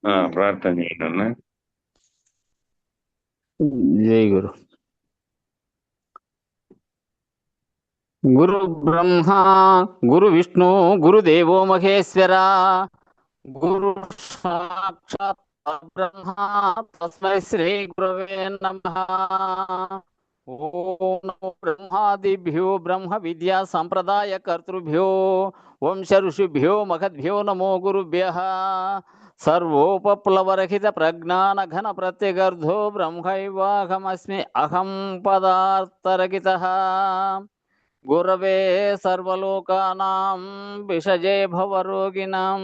ప్రార్థన చేయండి. జై గురు. గురు బ్రహ్మ గురు విష్ణు గురుదేవో మహేశ్వర గురు సాక్షాత్ బ్రహ్మ తస్మై శ్రీ గురవే నమః. ఓం నమో బ్రహ్మాదిభ్యో బ్రహ్మ విద్యా సంప్రదాయ కర్తృభ్యో వంశ ఋషిభ్యో మహద్భ్యో నమో గురుభ్యః. సర్వోపప్లవరహిత ప్రజ్ఞాన ఘన ప్రత్యగర్ధో బ్రహ్మైవాహమస్మి అహం పదార్థరహితః. గురవే సర్వలోకానాం విషజే భవరోగిణాం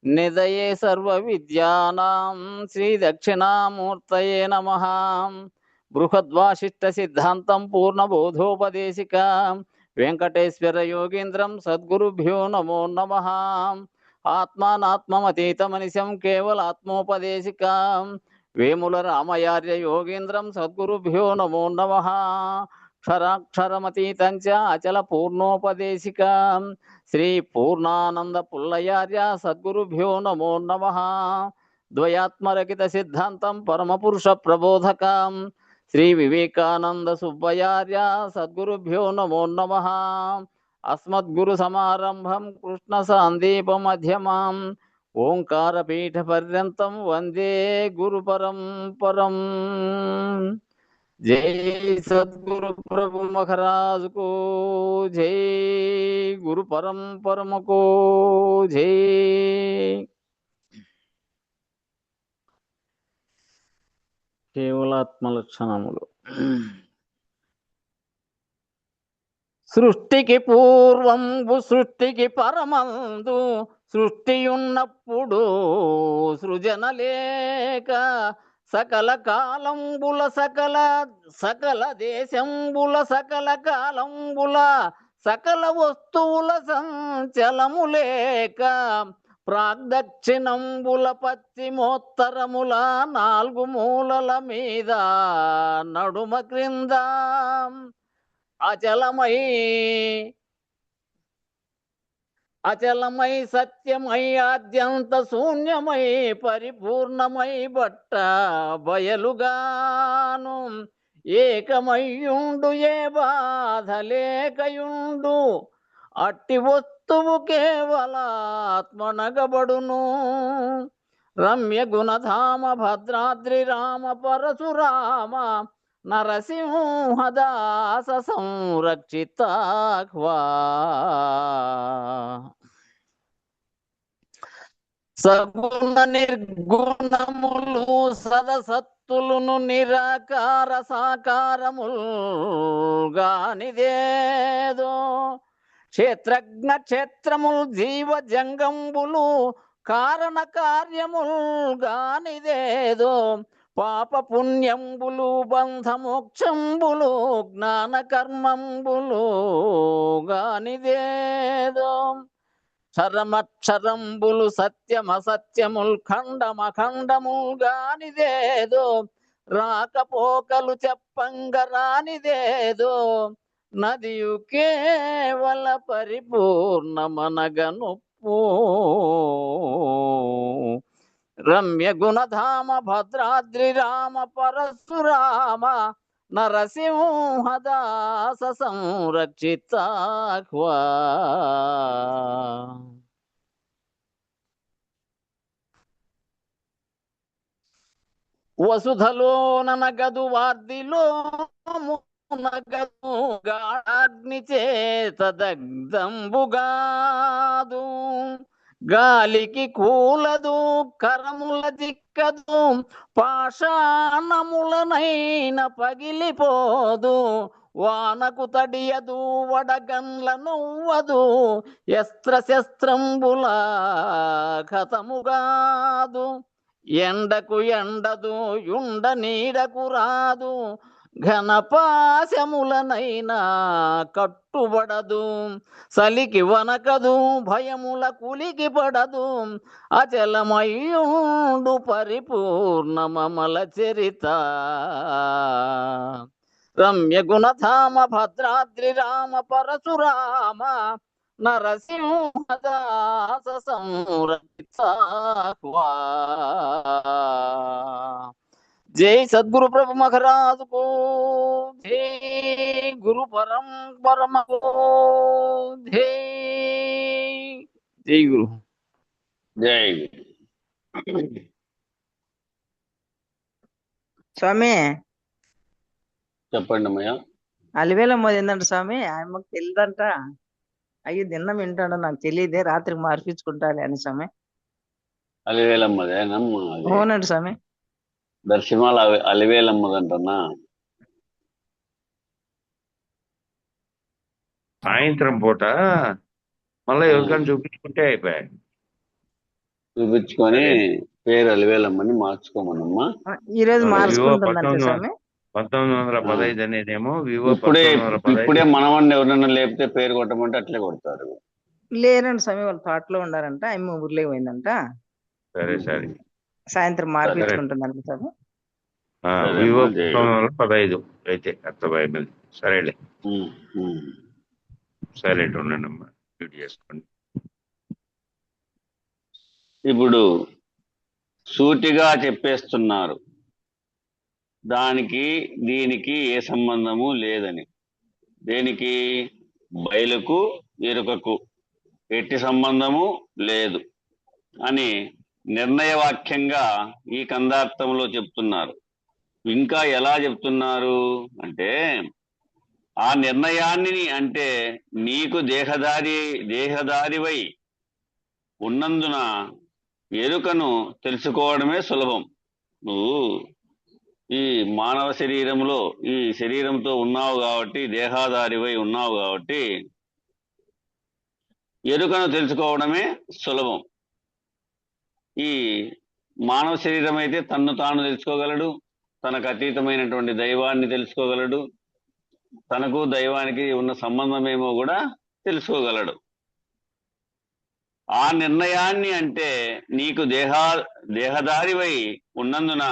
నిదయే సర్వవిద్యానాం శ్రీ దక్షిణామూర్తయే నమః. బృహద్వాసిష్ట సిద్ధాంతం పూర్ణబోధోపదేశికా వెంకటేశ్వర యోగీంద్రం సద్గురుభ్యో నమో నమః. ఆత్మానాత్మమతీతమనిశం కేవలాత్మోపదేశికా వేముల రామయార్య యోగీంద్రం సద్గురుభ్యో నమో నమః. క్షరాక్షరమతీతం చ అచల పూర్ణోపదేశికా శ్రీ పూర్ణానంద పుల్లయార్య సద్గురుభ్యో నమో నమః. ద్వయాత్మరహిత సిద్ధాంతం పరమపురుష ప్రబోధకం శ్రీ వివేకానంద సుబ్బయార్య సద్గురుభ్యో నమో నమః. అస్మద్గురు సమారంభం కృష్ణ సాందీప మధ్యమాం ఓంకార పీఠ పర్యంతం వందే గురు పరంపరం. జై సద్గురు ప్రభు మహారాజ్ को జై గురు పరంపరమ को జై. కేవలాత్మ లక్షణములు. సృష్టికి పూర్వంబు సృష్టికి పరమందు సృష్టియున్నప్పుడు సృజన లేక సకల కాలంబుల సకల సకల దేశంబుల సకల కాలంబుల సకల వస్తువుల సంచలము లేక ప్రాగ్దక్షిణంబుల పశ్చిమోత్తరముల నాలుగు మూలల మీద నడుమ క్రింద అచలమై అచలమై సత్యమై ఆద్యంత శూన్యమై పరిపూర్ణమై బట్ట బయలుగాను ఏకమయ్యుండు ఏ బాధ లేకయుండు అట్టి వస్తువు కేవలాత్మనగబడును. రమ్య గుణధామ భద్రాద్రి రామ పరశురామ నరసింహదాస సంరక్షితాహ్వా. సగుణ నిర్గుణములు సదసత్తులను నిరాకార సాకారములు గానిదేదో క్షేత్రజ్ఞ క్షేత్రములు జీవ జంగంబులు కారణ కార్యములు గానిదేదో పాప పుణ్యంబులు బంధమోక్షంబులు జ్ఞాన కర్మంబులు గానిదేదో క్షరమక్షరంబులు సత్యమసత్యముల్ ఖండమఖండముల్ గానిదేదో రాకపోకలు చెప్పంగరానిదేదో నదియు కేవల పరిపూర్ణమనగనుప్పు. రమ్య గుణధామ భద్రాద్రి రామ పరశురామ నరసింహదాస సంరక్షితాహ్వా. వసుధలో ననగదు వార్దిలో నగదు గాఢాగ్ని చేత దగ్ధంబుగాదు గాలికి కూలదు కరముల దిక్కదు పాషాణములనైన పగిలిపోదు వానకు తడియదు వడగన్ల నువ్వదు ఎస్త్ర శస్త్రంబుల ఖతముగాదు ఎండకు ఎండదు యుండ నీడకు రాదు ఘనపాశములనైనా కట్టుబడదు సలికి వనకదు భయముల కులికి పడదు అచలమయ్యుండు పరిపూర్ణమల చరిత. రమ్య గుణధామ భద్రాద్రి రామ పరశురామ నరసింహదాస సంరక్షితాహ్వా. जय सद्गुरु प्रभु महाराज को, जय गुरु परम को, जय जय गुरु జై స్వామి చెప్పండి అమ్మయ్య. అలివేలమ్మ ఏందంట స్వామి, ఆయమ్మకు తెలియదంట. అయ్యో దిన్నం వింటాడో నాకు తెలియదే, రాత్రికి మార్పించుకుంటాలి అని స్వామి. అలివేలమ్మదేనమ్మ అది. అవునండి స్వామి. దర్శనాల అలివేలమ్మదంటన్నా. సాయంత్రం పూట మళ్ళీ ఎవరికైనా చూపించుకుంటే అయిపోయాయి. చూపించుకొని పేరు అలివేలమ్మని మార్చుకోమనమ్మా. ఈ రోజు వివో మార్చుకుంటుందంట స్వామి. 1915 అనేదేమో వివో ఇప్పుడే 1915. మనవన్ని ఎవరన్నా లేపితే పేరు కొట్టమంటే అట్లే కొడతారు. లేరండి స్వామి, వాళ్ళు తోటలో ఉండారంట, ఆయమ్మ ఊర్లోకి పోయిందంట. సరే సరే. సాయంత్రం మార్పించుకుంటుందంట స్వామి. వివో 1915 అయితే అర్థమైంది. సరేలే, సైలెంట్ ఉండండి అమ్మా, డ్యూటీ చేసుకోండి. ఇప్పుడు సూటిగా చెప్పేస్తున్నారు, దానికి దీనికి ఏ సంబంధము లేదని. దేనికి? బయలుకు ఎరుకకు ఎట్టి సంబంధము లేదు అని నిర్ణయవాక్యంగా ఈ కందార్థంలో చెప్తున్నారు. ఇంకా ఎలా చెప్తున్నారు అంటే, ఆ నిర్ణయాన్ని అంటే నీకు దేహదారివై ఉన్నందున ఎరుకను తెలుసుకోవడమే సులభం. నువ్వు ఈ మానవ శరీరంలో ఈ శరీరంతో ఉన్నావు కాబట్టి, దేహాదారివై ఉన్నావు కాబట్టి ఎరుకను తెలుసుకోవడమే సులభం. ఈ మానవ శరీరం అయితే తన్ను తాను తెలుసుకోగలడు, తనకు అతీతమైనటువంటి దైవాన్ని తెలుసుకోగలడు, తనకు దైవానికి ఉన్న సంబంధమేమో కూడా తెలుసుకోగలడు. ఆ నిర్ణయాన్ని అంటే నీకు దేహదారివై ఉన్నందున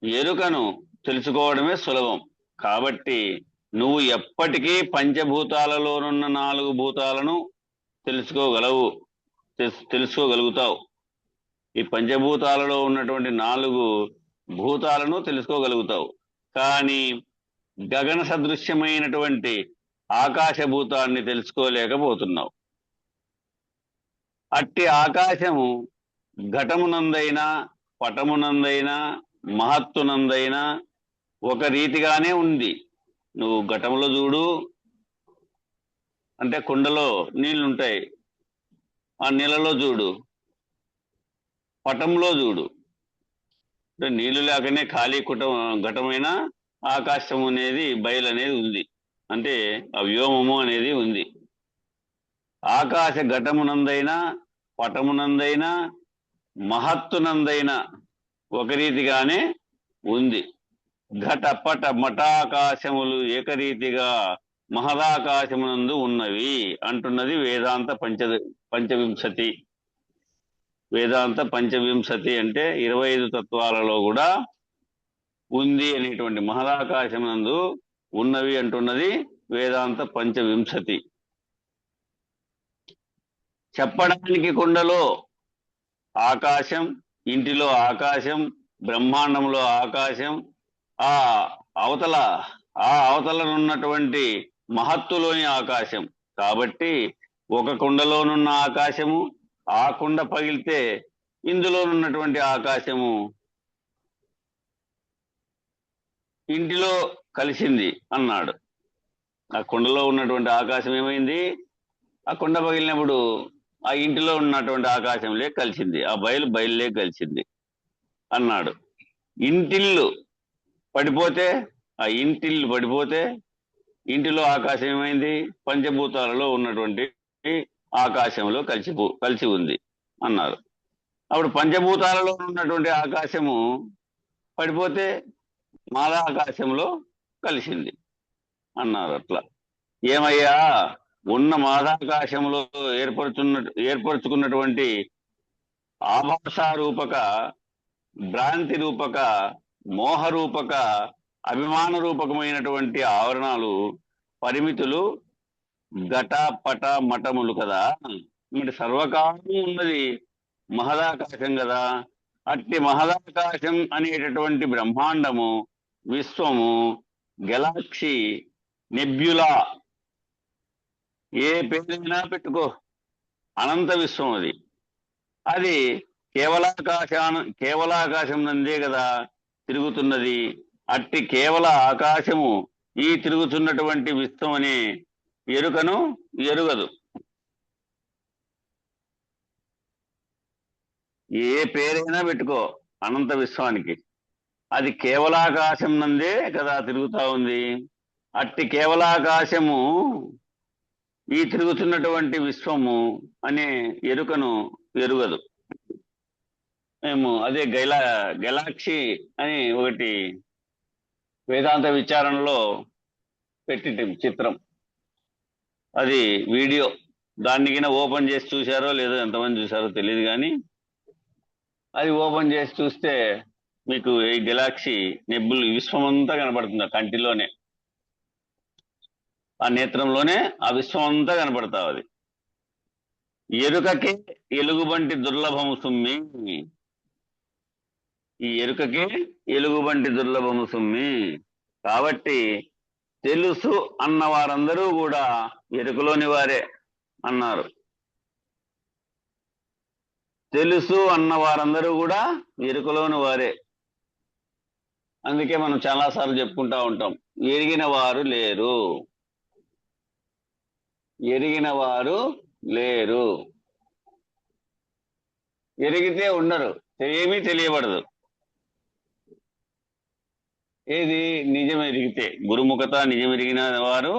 ఎరుకను తెలుసుకోవడమే సులభం. కాబట్టి నువ్వు ఎప్పటికీ పంచభూతాలలోనున్న 4 భూతాలను తెలుసుకోగలుగుతావు. ఈ పంచభూతాలలో ఉన్నటువంటి 4 భూతాలను తెలుసుకోగలుగుతావు. కానీ గగన సదృశ్యమైనటువంటి ఆకాశభూతాన్ని తెలుసుకోలేకపోతున్నావు. అట్టి ఆకాశము ఘటమునందైనా, పటమునందైనా, మహత్తునందైనా ఒక రీతిగానే ఉంది. నువ్వు ఘటంలో చూడు, అంటే కుండలో నీళ్లుంటాయి, ఆ నీళ్ళలో చూడు. పటంలో చూడు, అంటే నీళ్లు లేకనే ఖాళీ ఘటమైన ఆకాశం అనేది, బయలు అనేది ఉంది, అంటే ఆ వ్యోమము అనేది ఉంది. ఆకాశ ఘటమునందైనా, పటమునందైనా, మహత్తునందైనా ఒక రీతిగానే ఉంది. ఘట పట మఠాకాశములు ఏకరీతిగా మహదాకాశమునందు ఉన్నవి అంటున్నది వేదాంత పంచవింశతి. వేదాంత పంచవింశతి అంటే 25 తత్వాలలో కూడా ఉంది అనేటువంటి మహదాకాశమునందు ఉన్నవి అంటున్నది వేదాంత పంచవింశతి. చెప్పడానికి కుండలో ఆకాశం, ఇంటిలో ఆకాశం, బ్రహ్మాండంలో ఆకాశం, ఆ అవతలనున్నటువంటి మహత్తులోని ఆకాశం. కాబట్టి ఒక కుండలోనున్న ఆకాశము, ఆ కుండ పగిలితే ఇందులోనున్నటువంటి ఆకాశము ఇంటిలో కలిసింది అన్నాడు. ఆ కుండలో ఉన్నటువంటి ఆకాశం ఏమైంది? ఆ కుండ పగిలినప్పుడు ఆ ఇంటిలో ఉన్నటువంటి ఆకాశంలే కలిసింది, ఆ బయలులే కలిసింది అన్నాడు. ఇంటిల్లు పడిపోతే, ఆ ఇంటిల్లు పడిపోతే ఇంటిలో ఆకాశం ఏమైంది? పంచభూతాలలో ఉన్నటువంటి ఆకాశంలో కలిసి ఉంది అన్నారు. అప్పుడు పంచభూతాలలో ఉన్నటువంటి ఆకాశము పడిపోతే మాదాకాశంలో కలిసింది అన్నారు. అట్లా ఏమయ్యా, ఉన్న మాదాకాశంలో ఏర్పరచుకున్నటువంటి ఆభాషారూపక, భ్రాంతి రూపక, మోహరూపక, అభిమాన రూపకమైనటువంటి ఆవరణాలు, పరిమితులు ఘట పట మఠములు కదా. మరి సర్వకాలము ఉన్నది మహదాకాశం కదా. అట్టి మహదాకాశం అనేటటువంటి బ్రహ్మాండము, విశ్వము, గెలాక్సీ, నెబ్యులా, ఏ పేరైనా పెట్టుకో, అనంత విశ్వం అది. అది కేవలాకాశం నందే కదా తిరుగుతున్నది. అట్టి కేవల ఆకాశము ఈ తిరుగుతున్నటువంటి విశ్వం అనే ఎరుకను ఎరుగదు. ఏ పేరైనా పెట్టుకో అనంత విశ్వానికి, అది కేవలాకాశం నందే కదా తిరుగుతా ఉంది. అట్టి కేవలాకాశము ఈ తిరుగుతున్నటువంటి విశ్వము అనే ఎరుకను ఎరుగదు. మేము అదే గెలాక్సీ అని ఒకటి వేదాంత విచారణలో పెట్టి చిత్రం, అది వీడియో. దాన్ని కింద ఓపెన్ చేసి చూశారో లేదో, ఎంతమంది చూసారో తెలియదు, కానీ అది ఓపెన్ చేసి చూస్తే మీకు ఈ గెలాక్సీ నెబ్బుల్ విశ్వం అంతా కనపడుతుంది. ఆ కంటిలోనే, ఆ నేత్రంలోనే ఆ విశ్వం అంతా కనపడతా. అది ఎరుకకే ఎలుగుబంటి దుర్లభము సుమ్మి, ఈ ఎరుకకే ఎలుగుబంటి దుర్లభము సుమ్మి. కాబట్టి తెలుసు అన్న వారందరూ కూడా ఎరుకలోని వారే అన్నారు. తెలుసు అన్న వారందరూ కూడా ఎరుకలోని వారే. అందుకే మనం చాలాసార్లు చెప్పుకుంటా ఉంటాం, ఎరిగిన వారు లేరు, ఎరిగిన వారు లేరు. ఎరిగితే ఉండరు, ఏమీ తెలియబడదు. ఏది నిజం ఎరిగితే, గురుముఖత నిజం ఎరిగిన వారు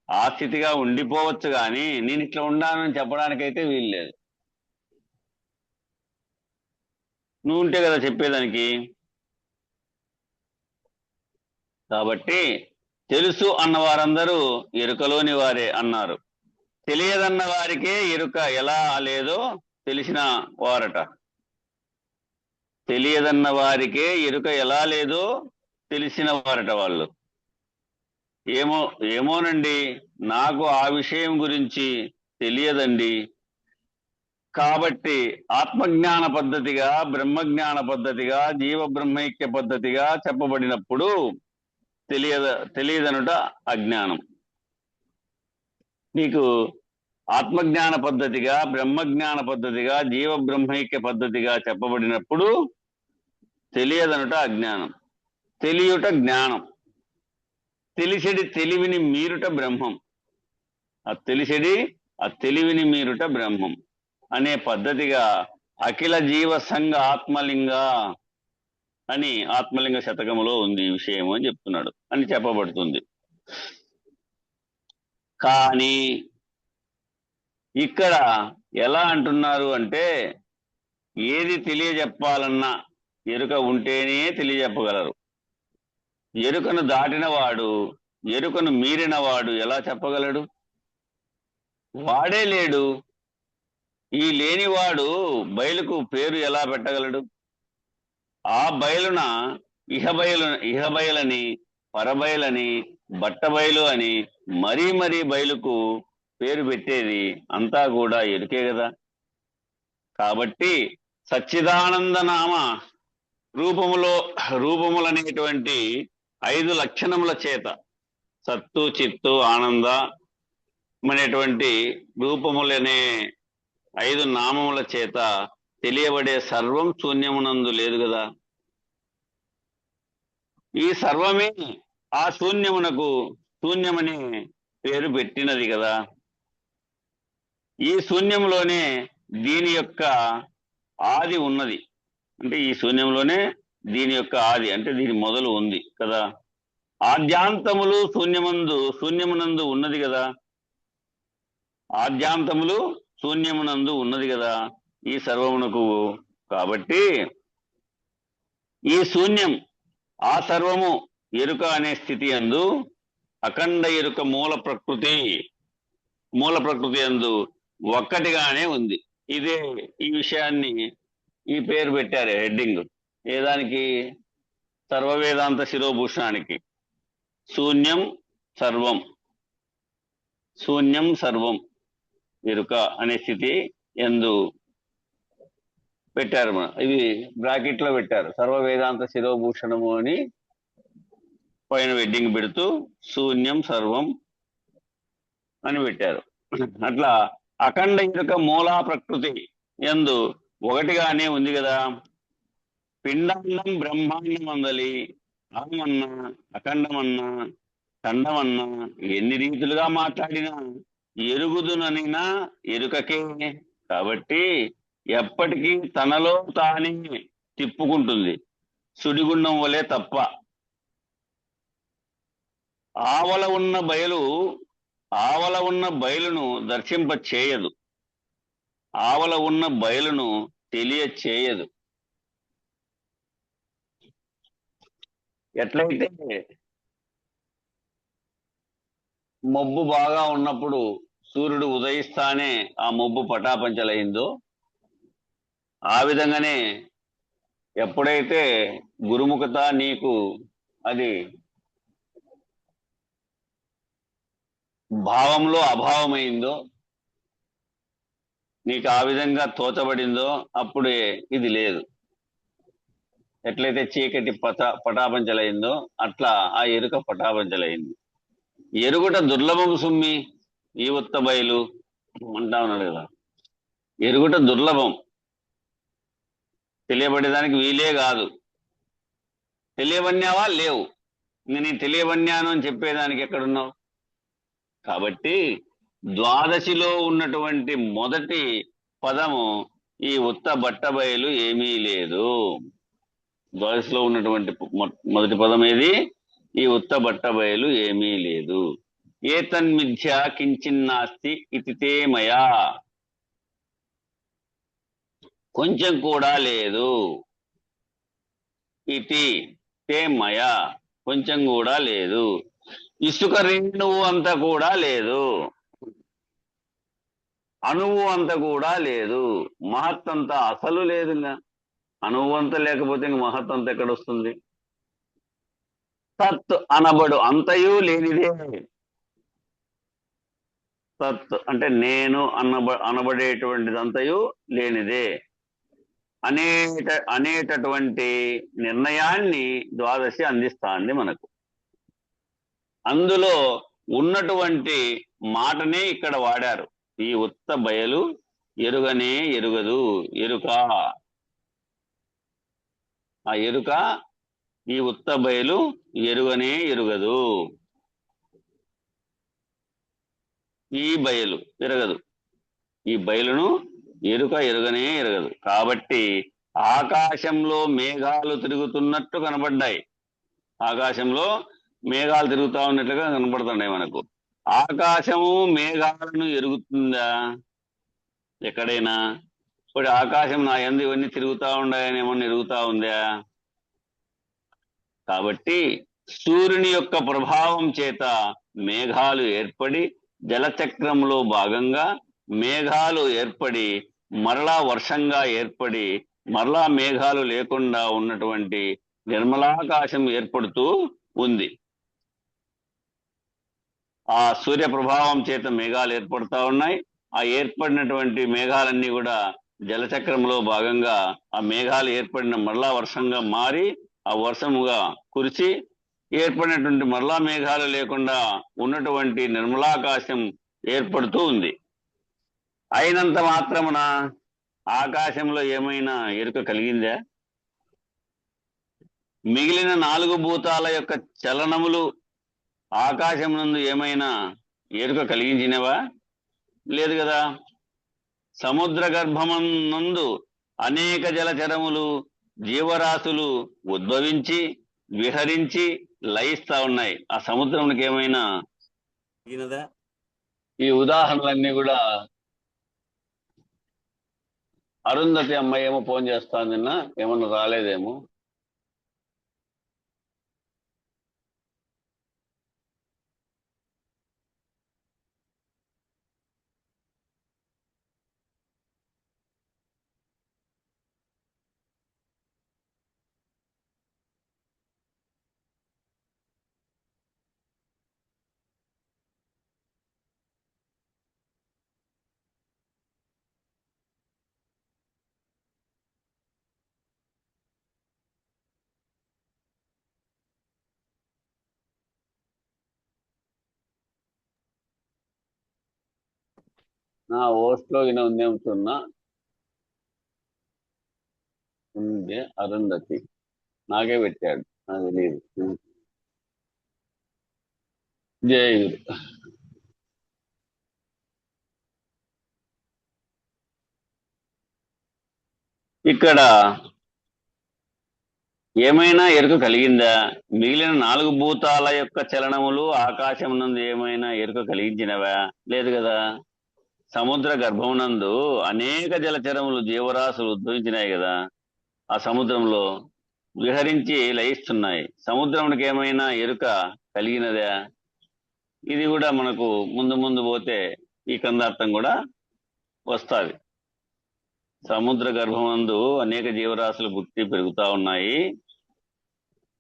ఆ స్థితిగా ఉండిపోవచ్చు, కానీ నేను ఇట్లా ఉండానని చెప్పడానికైతే వీలు లేదు. నువ్వు ఉంటే కదా చెప్పేదానికి. కాబట్టి తెలుసు అన్న వారందరూ ఎరుకలోని వారే అన్నారు. తెలియదన్న వారికే ఎరుక ఎలా లేదో తెలిసిన వారట. తెలియదన్న వారికే ఎరుక ఎలా లేదో తెలిసిన వారట వాళ్ళు. ఏమోనండి, నాకు ఆ విషయం గురించి తెలియదండి. కాబట్టి ఆత్మజ్ఞాన పద్ధతిగా, బ్రహ్మజ్ఞాన పద్ధతిగా, జీవ బ్రహ్మైక్య పద్ధతిగా చెప్పబడినప్పుడు తెలియదనుట అజ్ఞానం. నీకు ఆత్మజ్ఞాన పద్ధతిగా, బ్రహ్మజ్ఞాన పద్ధతిగా, జీవ బ్రహ్మైక్య పద్ధతిగా చెప్పబడినప్పుడు తెలియదనుట అజ్ఞానం, తెలియుట జ్ఞానం. తెలిసిడి తెలివిని మీరుట బ్రహ్మం. ఆ తెలివిని మీరుట బ్రహ్మం అనే పద్ధతిగా అఖిల జీవ సంఘ ఆత్మలింగ అని ఆత్మలింగ శతకములో ఉంది ఈ విషయం అని చెప్తున్నాడు అని చెప్పబడుతుంది. కానీ ఇక్కడ ఎలా అంటున్నారు అంటే, ఏది తెలియజెప్పాలన్నా ఎరుక ఉంటేనే తెలియజెప్పగలరు. ఎరుకను దాటినవాడు, ఎరుకను మీరినవాడు ఎలా చెప్పగలడు? వాడే లేడు. ఈ లేనివాడు బయలుకు పేరు ఎలా పెట్టగలడు? ఆ బయలున ఇహబయలని, పరబయలని, బట్టబయలు అని మరీ బయలుకు పేరు పెట్టేది అంతా కూడా ఎరుకే కదా. కాబట్టి సచ్చిదానంద నామ రూపములనేటువంటి 5 లక్షణముల చేత, సత్తు, చిత్తు, ఆనంద అనేటువంటి రూపములనే 5 నామముల చేత తెలియబడే సర్వం శూన్యమునందు లేదు కదా. ఈ సర్వమే ఆ శూన్యమునకు శూన్యమనే పేరు పెట్టినది కదా. ఈ శూన్యంలోనే దీని యొక్క ఆది ఉన్నది. అంటే ఈ శూన్యంలోనే దీని యొక్క ఆది, అంటే దీని మొదలు ఉంది కదా. ఆద్యాంతములు శూన్యమునందు ఉన్నది కదా. ఆద్యాంతములు శూన్యమునందు ఉన్నది కదా ఈ సర్వమునకు. కాబట్టి ఈ శూన్యం, ఆ సర్వము ఎరుక అనే స్థితి యందు అఖండ ఎరుక మూల ప్రకృతి యందు ఒక్కటిగానే ఉంది. ఇదే ఈ విషయాన్ని ఈ పేరు పెట్టారు, హెడ్డింగ్. ఏదానికి? సర్వవేదాంత శిరోభూషణానికి. శూన్యం సర్వం ఎరుక అనే స్థితి యందు పెట్టారు. ఇది బ్రాకెట్ లో పెట్టారు, సర్వ వేదాంత శిరోభూషణము అని పైన వెడ్డింగ్ పెడుతూ శూన్యం సర్వం అని పెట్టారు. అట్లా అఖండ ఎరుక మూలా ప్రకృతి యందు ఒకటిగానే ఉంది కదా. పిండాండం బ్రహ్మాండం అందలి అహమన్నా అఖండమన్నా ఖండమన్నా ఎన్ని రీతులుగా మాట్లాడినా ఎరుగుదుననినా ఎరుకకే. కాబట్టి ఎప్పటికీ తనలో తానే తిప్పుకుంటుంది, సుడిగుండం వలె తప్ప. ఆవల ఉన్న బయలు ఆవల ఉన్న బయలును దర్శింప చేయదు, ఆవల ఉన్న బయలును తెలియచేయదు. ఎట్లయితే మబ్బు బాగా ఉన్నప్పుడు సూర్యుడు ఉదయిస్తానే ఆ మబ్బు పటాపంచలైందో, ఆ విధంగానే ఎప్పుడైతే గురుముఖత నీకు అది భావంలో అభావమైందో, నీకు ఆ విధంగా తోచబడిందో, అప్పుడే ఇది లేదు. ఎట్లయితే చీకటి పటాపంచలైందో అట్లా ఆ ఎరుక పటాపంచలైంది. ఎరుగుట దుర్లభం సుమ్మి ఈ ఉత్త బయలు అంటా ఉన్నాడు కదా. ఎరుగుట దుర్లభం, తెలియబడేదానికి వీలే కాదు. తెలియవన్యావా లేవు, ఇంక నేను తెలియవన్యాను అని చెప్పేదానికి ఎక్కడున్నావు? కాబట్టి ద్వాదశిలో ఉన్నటువంటి మొదటి పదము ఈ ఉత్త బట్టబయలు ఏమీ లేదు. ద్వాదశిలో ఉన్నటువంటి మొదటి పదం ఏది? ఈ ఉత్త బట్టబయలు ఏమీ లేదు. ఏతన్మిథ్య కించిన్నాస్తి ఇతితే మయా, కొంచెం కూడా లేదు. ఇతి తే మయా, కొంచెం కూడా లేదు. ఇసుక రేణువు అంత కూడా లేదు, అణువు అంత కూడా లేదు, మహత్తంత అసలు లేదు. అణువు అంత లేకపోతే ఇంక మహత్తంత ఎక్కడొస్తుంది? తత్ అనబడు అంతయు లేనిదే. తత్ అంటే నేను అనబడేటువంటిది అంతయు లేనిదే అనేటటువంటి నిర్ణయాన్ని ద్వాదశి అందిస్తాంది మనకు. అందులో ఉన్నటువంటి మాటనే ఇక్కడ వాడారు. ఈ ఉత్త బయలు ఎరుగనే ఎరుగదు, ఎరుక. ఆ ఎరుక ఈ ఉత్త బయలు ఎరుగనే ఎరుగదు, ఈ బయలు ఎరగదు, ఈ బయలును ఎరుక ఎరుగనే ఎరగదు. కాబట్టి ఆకాశంలో మేఘాలు తిరుగుతున్నట్టు కనబడ్డాయి, ఆకాశంలో మేఘాలు తిరుగుతా ఉన్నట్లుగా కనబడుతున్నాయి మనకు. ఆకాశము మేఘాలను ఎరుగుతుందా ఎక్కడైనా? ఇప్పుడు ఆకాశం నా యందు ఇవన్నీ తిరుగుతా ఉన్నాయని ఏమన్నా ఎరుగుతా ఉందా? కాబట్టి సూర్యుని యొక్క ప్రభావం చేత మేఘాలు ఏర్పడి, జలచక్రంలో భాగంగా మేఘాలు ఏర్పడి, మరలా వర్షంగా ఏర్పడి, మరలా మేఘాలు లేకుండా ఉన్నటువంటి నిర్మలాకాశం ఏర్పడుతూ ఉంది. ఆ సూర్య ప్రభావం చేత మేఘాలు ఏర్పడుతూ ఉన్నాయి. ఆ ఏర్పడినటువంటి మేఘాలన్నీ కూడా జలచక్రంలో భాగంగా ఆ మేఘాలు ఏర్పడిన మరలా వర్షంగా మారి, ఆ వర్షముగా కురిచి ఏర్పడినటువంటి మరలా మేఘాలు లేకుండా ఉన్నటువంటి నిర్మలాకాశం ఏర్పడుతూ ఉంది. అయినంత మాత్రమున ఆకాశంలో ఏమైనా ఎరుక కలిగిందా? మిగిలిన 4 భూతాల యొక్క చలనములు ఆకాశం నందు ఏమైనా ఎరుక కలిగించినవా? లేదు కదా. సముద్ర గర్భమనందు అనేక జలచరములు, జీవరాశులు ఉద్భవించి విహరించి లయిస్తా ఉన్నాయి. ఆ సముద్రంకి ఏమైనా కలిగినదా? ఈ ఉదాహరణలన్నీ కూడా అరుంధతి అమ్మాయి ఏమో ఫోన్ చేస్తాను, నిన్న ఏమన్నా రాలేదేమో. నా ఓస్ట్లో ఉందేముతున్నా ఉంది అరుంధతి నాకే పెట్టాడు, నాకు తెలియదు. జై గురు. ఇక్కడ ఏమైనా ఎరుక కలిగిందా? మిగిలిన 4 భూతాల యొక్క చలనములు ఆకాశం నందు ఏమైనా ఎరుక కలిగించినవా? లేదు కదా. సముద్ర గర్భమునందు అనేక జలచరములు జీవరాశులు ఉద్భవించినాయి కదా, ఆ సముద్రంలో విహరించి లయిస్తున్నాయి. సముద్రానికి ఏమైనా ఎరుక కలిగినదా? ఇది కూడా మనకు ముందు ముందు పోతే ఈ కందార్థం కూడా వస్తుంది. సముద్ర గర్భమందు అనేక జీవరాశులు పుట్టి పెరుగుతా ఉన్నాయి,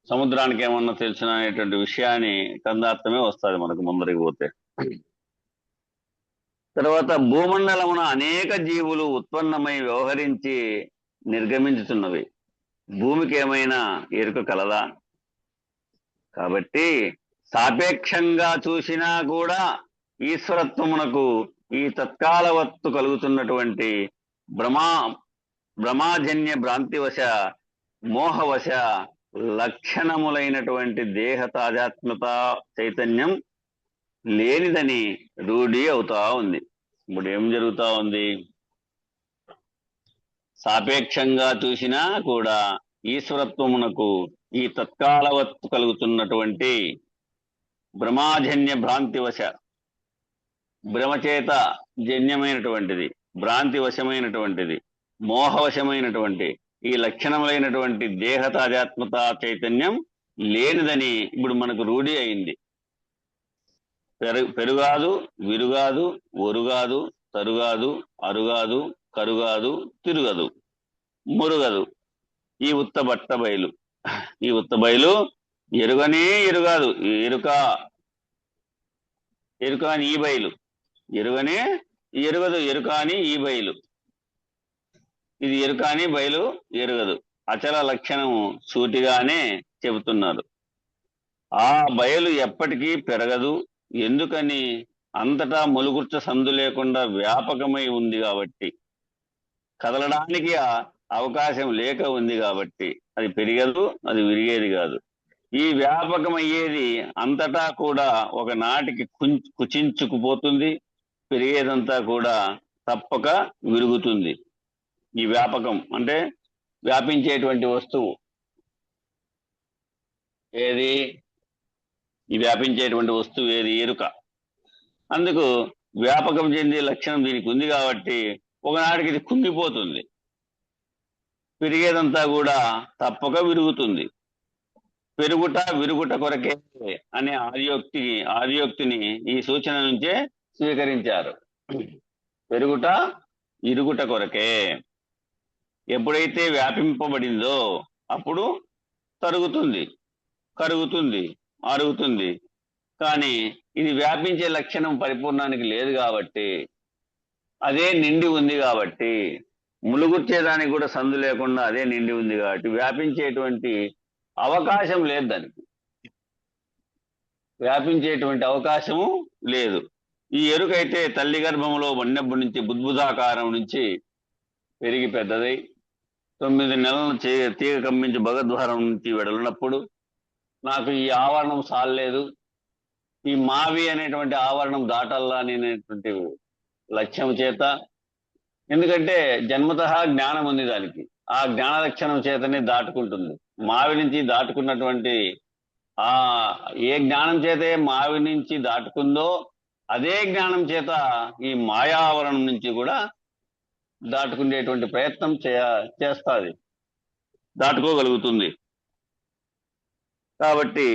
సముద్రానికి ఏమన్నా తెలిసిన అనేటువంటి విషయాన్ని కందార్థమే వస్తుంది మనకు ముందరికి పోతే. తర్వాత భూమండలమున అనేక జీవులు ఉత్పన్నమై వ్యవహరించి నిర్గమించుతున్నవి. భూమికి ఏమైనా ఎరుక కలదా? కాబట్టి సాపేక్షంగా చూసినా కూడా ఈశ్వరత్వమునకు ఈ తత్కాలవత్తు కలుగుతున్నటువంటి భ్రమాజన్య భ్రాంతివశ మోహవశ లక్షణములైనటువంటి దేహ తాజాత్మత చైతన్యం లేనిదని రూఢి అవుతా ఉంది. ఇప్పుడు ఏం జరుగుతా ఉంది? సాపేక్షంగా చూసినా కూడా ఈశ్వరత్వమునకు ఈ తత్కాలవత్తు కలుగుతున్నటువంటి భ్రమాజన్య భ్రాంతివశ, భ్రమచేత జన్యమైనటువంటిది, భ్రాంతి వశమైనటువంటిది, మోహవశమైనటువంటి ఈ లక్షణములైనటువంటి దేహ తాజాత్మత చైతన్యం లేనిదని ఇప్పుడు మనకు రూఢి అయింది. పెరుగాదు, విరుగాదు, ఒరుగాదు, తరుగాదు, అరుగాదు, కరుగాదు, తిరుగదు, మురుగదు ఈ ఉత్త బట్ట బయలు. ఈ ఉత్త బయలు ఎరుగనే ఎరుగాదు, ఎరుక అని ఈ బయలు, ఎరుగనే ఎరుగదు, ఎరుక అని ఈ బయలు. ఇది ఎరుక అని బయలు ఎరుగదు, అచల లక్షణము సూటిగానే చెబుతున్నారు. ఆ బయలు ఎప్పటికీ పెరగదు. ఎందుకని? అంతటా మొలుగుర్చ సందు లేకుండా వ్యాపకమై ఉంది కాబట్టి, కదలడానికి అవకాశం లేక ఉంది కాబట్టి అది పెరిగదు, అది విరిగేది కాదు. ఈ వ్యాపకమయ్యేది అంతటా కూడా ఒకనాటికి కుచించుకుపోతుంది, పెరిగేదంతా కూడా తప్పక విరుగుతుంది. ఈ వ్యాపకం అంటే వ్యాపించేటువంటి వస్తువు ఏది? ఈ వ్యాపించేటువంటి వస్తువు ఏది? ఎరుక. అందుకు వ్యాపకం చెందే లక్షణం దీనికి ఉంది కాబట్టి ఒకనాటికి ఇది కుంగిపోతుంది, పెరిగేదంతా కూడా తప్పక విరుగుతుంది. పెరుగుట విరుగుట కొరకే అనే ఆదియోక్తిని ఈ సూచన నుంచే స్వీకరించారు. పెరుగుట ఇరుగుట కొరకే. ఎప్పుడైతే వ్యాపింపబడిందో అప్పుడు తరుగుతుంది, కరుగుతుంది, అరుగుతుంది. కానీ ఇది వ్యాపించే లక్షణం పరిపూర్ణానికి లేదు కాబట్టి, అదే నిండి ఉంది కాబట్టి, ములుగుర్చేదానికి కూడా సందు లేకుండా అదే నిండి ఉంది కాబట్టి వ్యాపించేటువంటి అవకాశం లేదు. దానికి వ్యాపించేటువంటి అవకాశము లేదు. ఈ ఎరుకైతే తల్లి గర్భంలో వన్నెబ్బు నుంచి బుద్బుదాకారం నుంచి పెరిగి పెద్దదై 9 నెలలను తీగ కమ్మించి భగద్వారం నుంచి వెడలినప్పుడు నాకు ఈ ఆవరణం సాల్లేదు, ఈ మావి అనేటువంటి ఆవరణం దాటల్లా అనేటువంటి లక్ష్యం చేత, ఎందుకంటే జన్మతః జ్ఞానం ఉంది దానికి, ఆ జ్ఞాన లక్షణం చేతనే దాటుకుంటుంది. మావి నుంచి దాటుకున్నటువంటి ఏ జ్ఞానం చేతే మావి నుంచి దాటుకుందో అదే జ్ఞానం చేత ఈ మాయావరణం నుంచి కూడా దాటుకునేటువంటి ప్రయత్నం చేస్తుంది, దాటుకోగలుగుతుంది. కాబట్టి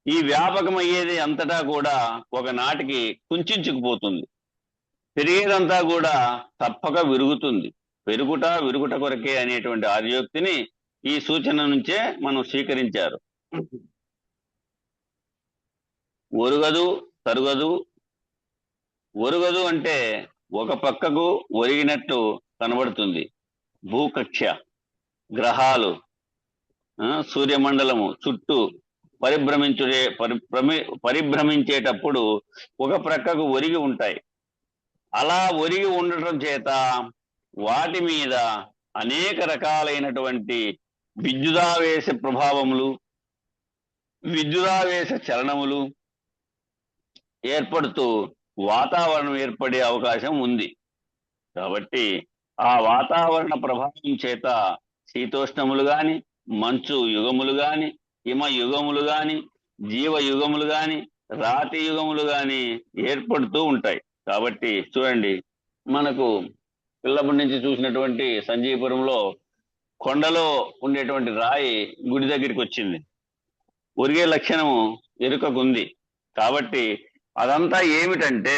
ఈ వ్యాపకమయ్యేది అంతటా కూడా ఒకనాటికి కుంచుకుపోతుంది, పెరిగేదంతా కూడా తప్పక విరుగుతుంది. పెరుగుట విరుగుట కొరకే అనేటువంటి ఆదియోక్తిని ఈ సూచన నుంచే మనం స్వీకరించారు. ఒరుగదు, తరుగదు. ఒరుగదు అంటే ఒక పక్కకు ఒరిగినట్టు కనబడుతుంది. భూకక్ష, గ్రహాలు, సూర్యమండలము చుట్టూ పరిభ్రమించేటప్పుడు ఒక ప్రక్కకు ఒరిగి ఉంటాయి. అలా ఒరిగి ఉండటం చేత వాటి మీద అనేక రకాలైనటువంటి విద్యుదావేశ ప్రభావములు, విద్యుదావేశ చలనములు ఏర్పడుతూ వాతావరణం ఏర్పడే అవకాశం ఉంది. కాబట్టి ఆ వాతావరణ ప్రభావం చేత శీతోష్ణములు గాని, మంచు యుగములు గాని, హిమ యుగములు గాని, జీవ యుగములు గాని, రాతి యుగములు గాని ఏర్పడుతూ ఉంటాయి. కాబట్టి చూడండి, మనకు పిల్లప్పటి నుంచి చూసినటువంటి సంజీవపురంలో కొండలో ఉండేటువంటి రాయి గుడి దగ్గరికి వచ్చింది. ఒరిగే లక్షణము ఎరుకకుంది. కాబట్టి అదంతా ఏమిటంటే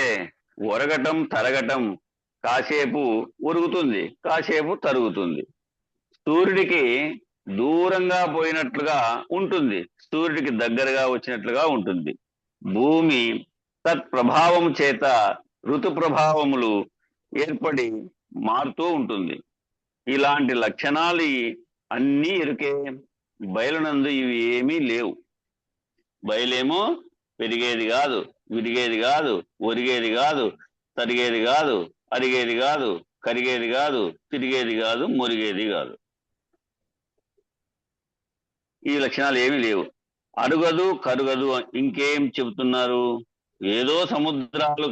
ఒరగటం, తరగటం, కాసేపు ఉరుగుతుంది, కాసేపు తరుగుతుంది. సూర్యుడికి దూరంగా పోయినట్లుగా ఉంటుంది, సూర్యుడికి దగ్గరగా వచ్చినట్లుగా ఉంటుంది. భూమి తత్ప్రభావం చేత ఋతు ప్రభావములు ఏర్పడి మారుతూ ఉంటుంది. ఇలాంటి లక్షణాలు అన్నీ ఎరుకే. బయలునందు ఇవి ఏమీ లేవు. బయలేమో పెరిగేది కాదు, విరిగేది కాదు, ఒరిగేది కాదు, తరిగేది కాదు, అరిగేది కాదు, కరిగేది కాదు, తిరిగేది కాదు, మురిగేది కాదు. ఈ లక్షణాలు ఏమీ లేవు. అరుగదు, కరుగదు. ఇంకేం చెబుతున్నారు? ఏదో సముద్రాలు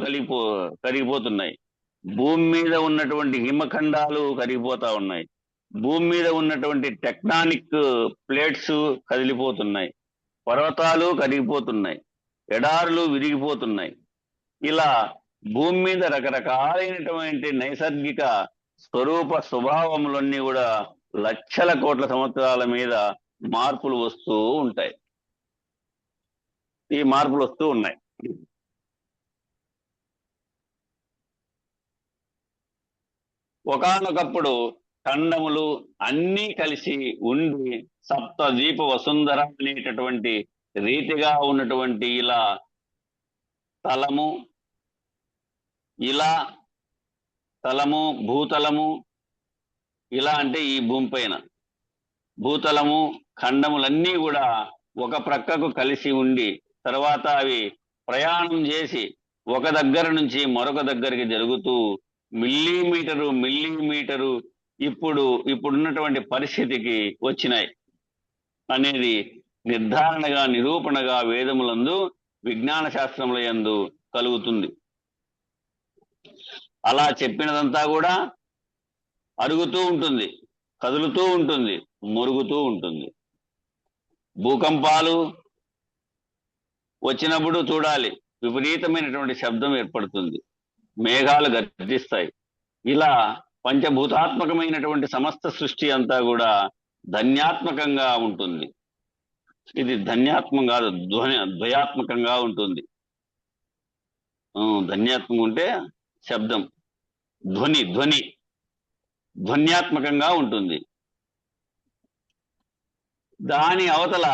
కరిగిపోతున్నాయి, భూమి మీద ఉన్నటువంటి హిమఖండాలు కరిగిపోతా ఉన్నాయి, భూమి మీద ఉన్నటువంటి టెక్టానిక్ ప్లేట్స్ కదిలిపోతున్నాయి, పర్వతాలు కరిగిపోతున్నాయి, ఎడారులు విరిగిపోతున్నాయి. ఇలా భూమి మీద రకరకాలైనటువంటి నైసర్గిక స్వరూప స్వభావములన్నీ కూడా లక్షల కోట్ల సంవత్సరాల మీద మార్పులు వస్తూ ఉంటాయి. ఈ మార్పులు వస్తూ ఉన్నాయి. ఒకానొకప్పుడు ఖండములు అన్నీ కలిసి ఉండి సప్తద్వీప వసుంధర అనేటటువంటి రీతిగా ఉన్నటువంటి ఇలా తలము, ఇలా తలము, భూతలము, ఇలా అంటే ఈ భూమి పైన భూతలము, ఖండములన్నీ కూడా ఒక ప్రక్కకు కలిసి ఉండి తర్వాత అవి ప్రయాణం చేసి ఒక దగ్గర నుంచి మరొక దగ్గరికి జరుగుతూ మిల్లీమీటరు ఇప్పుడున్నటువంటి పరిస్థితికి వచ్చినాయి అనేది నిర్ధారణగా, నిరూపణగా వేదములందు, విజ్ఞాన శాస్త్రముల యందు కలుగుతుంది. అలా చెప్పినదంతా కూడా అరుగుతూ ఉంటుంది, కదులుతూ ఉంటుంది, మురుగుతూ ఉంటుంది. భూకంపాలు వచ్చినప్పుడు చూడాలి, విపరీతమైనటువంటి శబ్దం ఏర్పడుతుంది, మేఘాలు గర్జిస్తాయి. ఇలా పంచభూతాత్మకమైనటువంటి సమస్త సృష్టి అంతా కూడా ధన్యాత్మకంగా ఉంటుంది. ఇది ధన్యాత్మకం కాదు, ద్వయాత్మకంగా ఉంటుంది. ధన్యాత్మకం ఉంటే శబ్దం, ధ్వన్యాత్మకంగా ఉంటుంది. దాని అవతల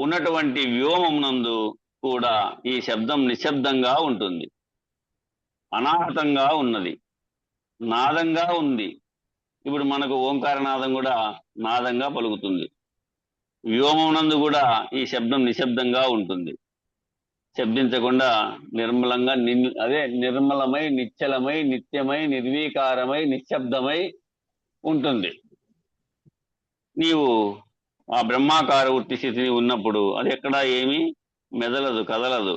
ఉన్నటువంటి వ్యోమమునందు కూడా ఈ శబ్దం నిశ్శబ్దంగా ఉంటుంది, అనాహతంగా ఉన్నది, నాదంగా ఉంది. ఇప్పుడు మనకు ఓంకారనాదం కూడా నాదంగా పలుకుతుంది. వ్యోమమునందు కూడా ఈ శబ్దం నిశ్శబ్దంగా ఉంటుంది, శబ్దించకుండా నిర్మలంగా నిర్మలమై, నిశ్చలమై, నిత్యమై, నిర్వీకారమై, నిశ్శబ్దమై ఉంటుంది. నీవు ఆ బ్రహ్మాకార వృత్తి స్థితి ఉన్నప్పుడు అది ఎక్కడా ఏమీ మెదలదు, కదలదు,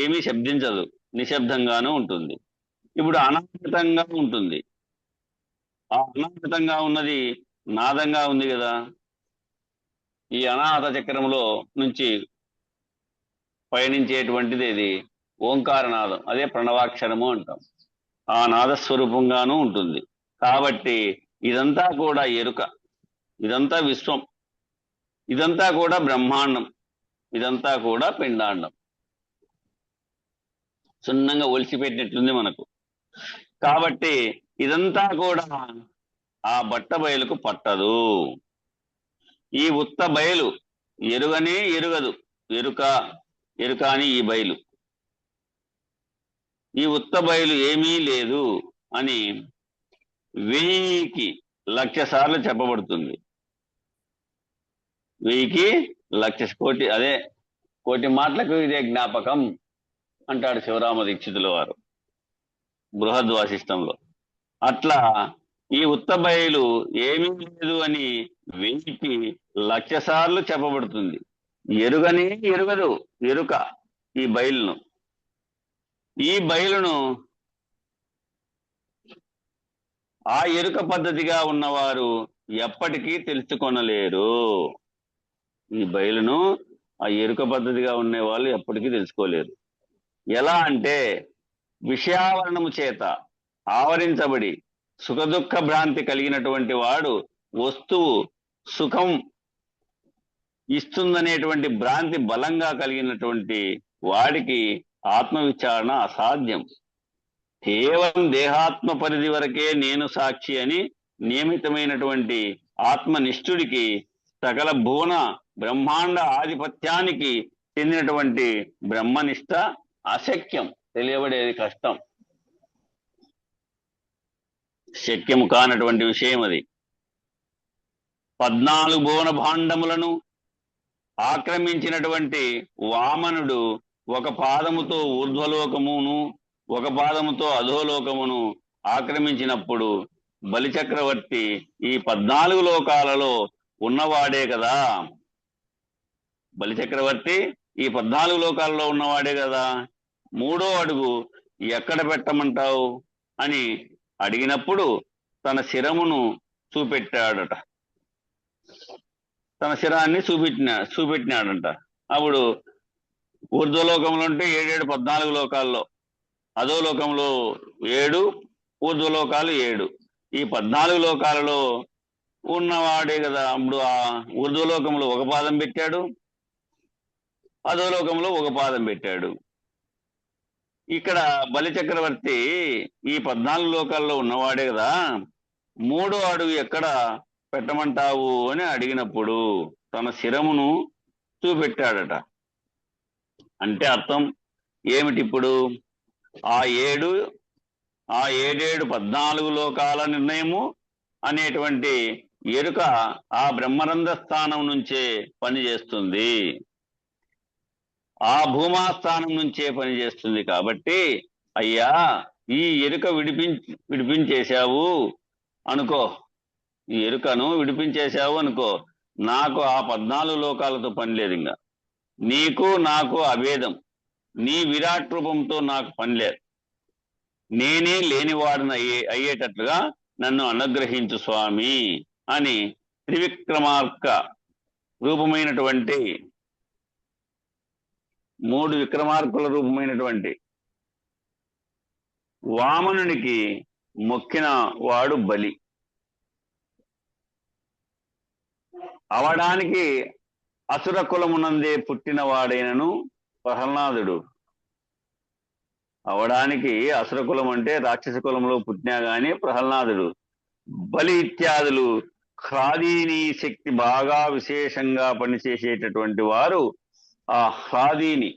ఏమీ శబ్దించదు, నిశ్శబ్దంగానూ ఉంటుంది. ఇప్పుడు అనాహతంగా ఉంటుంది. ఆ అనాహతంగా ఉన్నది నాదంగా ఉంది కదా. ఈ అనాహత చక్రంలో నుంచి పయనించేటువంటిది ఇది ఓంకారనాదం, అదే ప్రణవాక్షరము అంటాం. ఆ నాదస్వరూపంగానూ ఉంటుంది. కాబట్టి ఇదంతా కూడా ఎరుక, ఇదంతా విశ్వం, ఇదంతా కూడా బ్రహ్మాండం, ఇదంతా కూడా పిండాండం. సున్నంగా ఒలిసిపెట్టినట్లుంది మనకు. కాబట్టి ఇదంతా కూడా ఆ బట్ట బయలుకు పట్టదు. ఈ ఉత్త బయలు ఎరుగనే ఎరుగదు, ఎరుక అని ఈ బయలు, ఈ ఉత్త బయలు ఏమీ లేదు అని 1000కి 1,00,000 సార్లు చెప్పబడుతుంది. 1000కి 1,00,000 కోటి, అదే కోటి మాటలకు ఇదే జ్ఞాపకం. అంటాడు శివరామ దీక్షితుల వారు బృహద్వాసిష్టంలో. అట్లా ఈ ఉత్తబయలు ఏమీ లేదు అని 1000 సార్లు చెప్పబడుతుంది. ఎరుగనే ఎరుగదు ఎరుక ఈ బయలును. ఈ బయలును ఆ ఎరుక పద్ధతిగా ఉన్నవారు ఎప్పటికీ తెలుసుకొనలేరు. ఈ బయలును ఆ ఎరుక పద్ధతిగా ఉండే వాళ్ళు ఎప్పటికీ తెలుసుకోలేరు. ఎలా అంటే విషయావరణము చేత ఆవరించబడి సుఖదుఖ భ్రాంతి కలిగినటువంటి వాడు వస్తువు సుఖం ఇస్తుందనేటువంటి భ్రాంతి బలంగా కలిగినటువంటి వాడికి ఆత్మవిచారణ అసాధ్యం. కేవలం దేహాత్మ పరిధి వరకే నేను సాక్షి అని నియమితమైనటువంటి ఆత్మనిష్ఠుడికి సకల భువన బ్రహ్మాండ ఆధిపత్యానికి చెందినటువంటి బ్రహ్మనిష్ట అశక్యం, తెలియబడేది కష్టం, శక్యము కానటువంటి విషయం అది. 14 భువన భాండములను ఆక్రమించినటువంటి వామనుడు ఒక పాదముతో ఊర్ధ్వలోకమును ఒక పాదముతో అధోలోకమును ఆక్రమించినప్పుడు బలిచక్రవర్తి ఈ 14 లోకాలలో ఉన్నవాడే కదా. బలిచక్రవర్తి ఈ 14 లోకాలలో ఉన్నవాడే కదా. 3వ అడుగు ఎక్కడ పెట్టమంటావు అని అడిగినప్పుడు తన శిరమును చూపెట్టాడట. తన శిరాన్ని చూపెట్టినాడంట. అప్పుడు ఊర్ధ్వలోకంలో అంటే 7 14 లోకాల్లో, అధోలోకంలో 7, ఊర్ధ్వలోకాలు 7. ఈ 14 లోకాలలో ఉన్నవాడే కదా. అప్పుడు ఆ ఊర్ధ్వలోకంలో ఒక పాదం పెట్టాడు, అధోలోకంలో ఒక పాదం పెట్టాడు. ఇక్కడ బలిచక్రవర్తి ఈ 14 లోకాల్లో ఉన్నవాడే కదా, 3వ అడుగు ఎక్కడ పెట్టమంటావు అని అడిగినప్పుడు తన శిరమును చూపెట్టాడట. అంటే అర్థం ఏమిటి? ఇప్పుడు ఆ 7 14 లోకాల నిర్ణయము అనేటువంటి ఎరుక ఆ బ్రహ్మరంధ్ర స్థానం నుంచే పనిచేస్తుంది, ఆ భూమా స్థానం నుంచే పనిచేస్తుంది. కాబట్టి అయ్యా ఈ ఎరుక విడిపించేశావు అనుకో, ఈ ఎరుకను విడిపించేశావు అనుకో, నాకు ఆ 14 లోకాలతో పని లేదు. ఇంకా నీకు నాకు అభేదం, నీ విరాట్ రూపంతో నాకు పని లేదు. నేనే లేనివాడిని అయ్యేటట్లుగా నన్ను అనుగ్రహించు స్వామి అని త్రివిక్రమార్క రూపమైనటువంటి 3 విక్రమార్కుల రూపమైనటువంటి వామనునికి మొక్కిన వాడు బలి అవడానికి అసుర కులమునందే పుట్టిన వాడైనను ప్రహ్లాదుడు. అవడానికి అసుర కులం అంటే రాక్షస కులంలో పుట్టినా గాని ప్రహ్లాదుడు. బలి ఇత్యాదులు హ్లాదీని శక్తి బాగా విశేషంగా పనిచేసేటటువంటి వారు ఆ హ్లాదీని.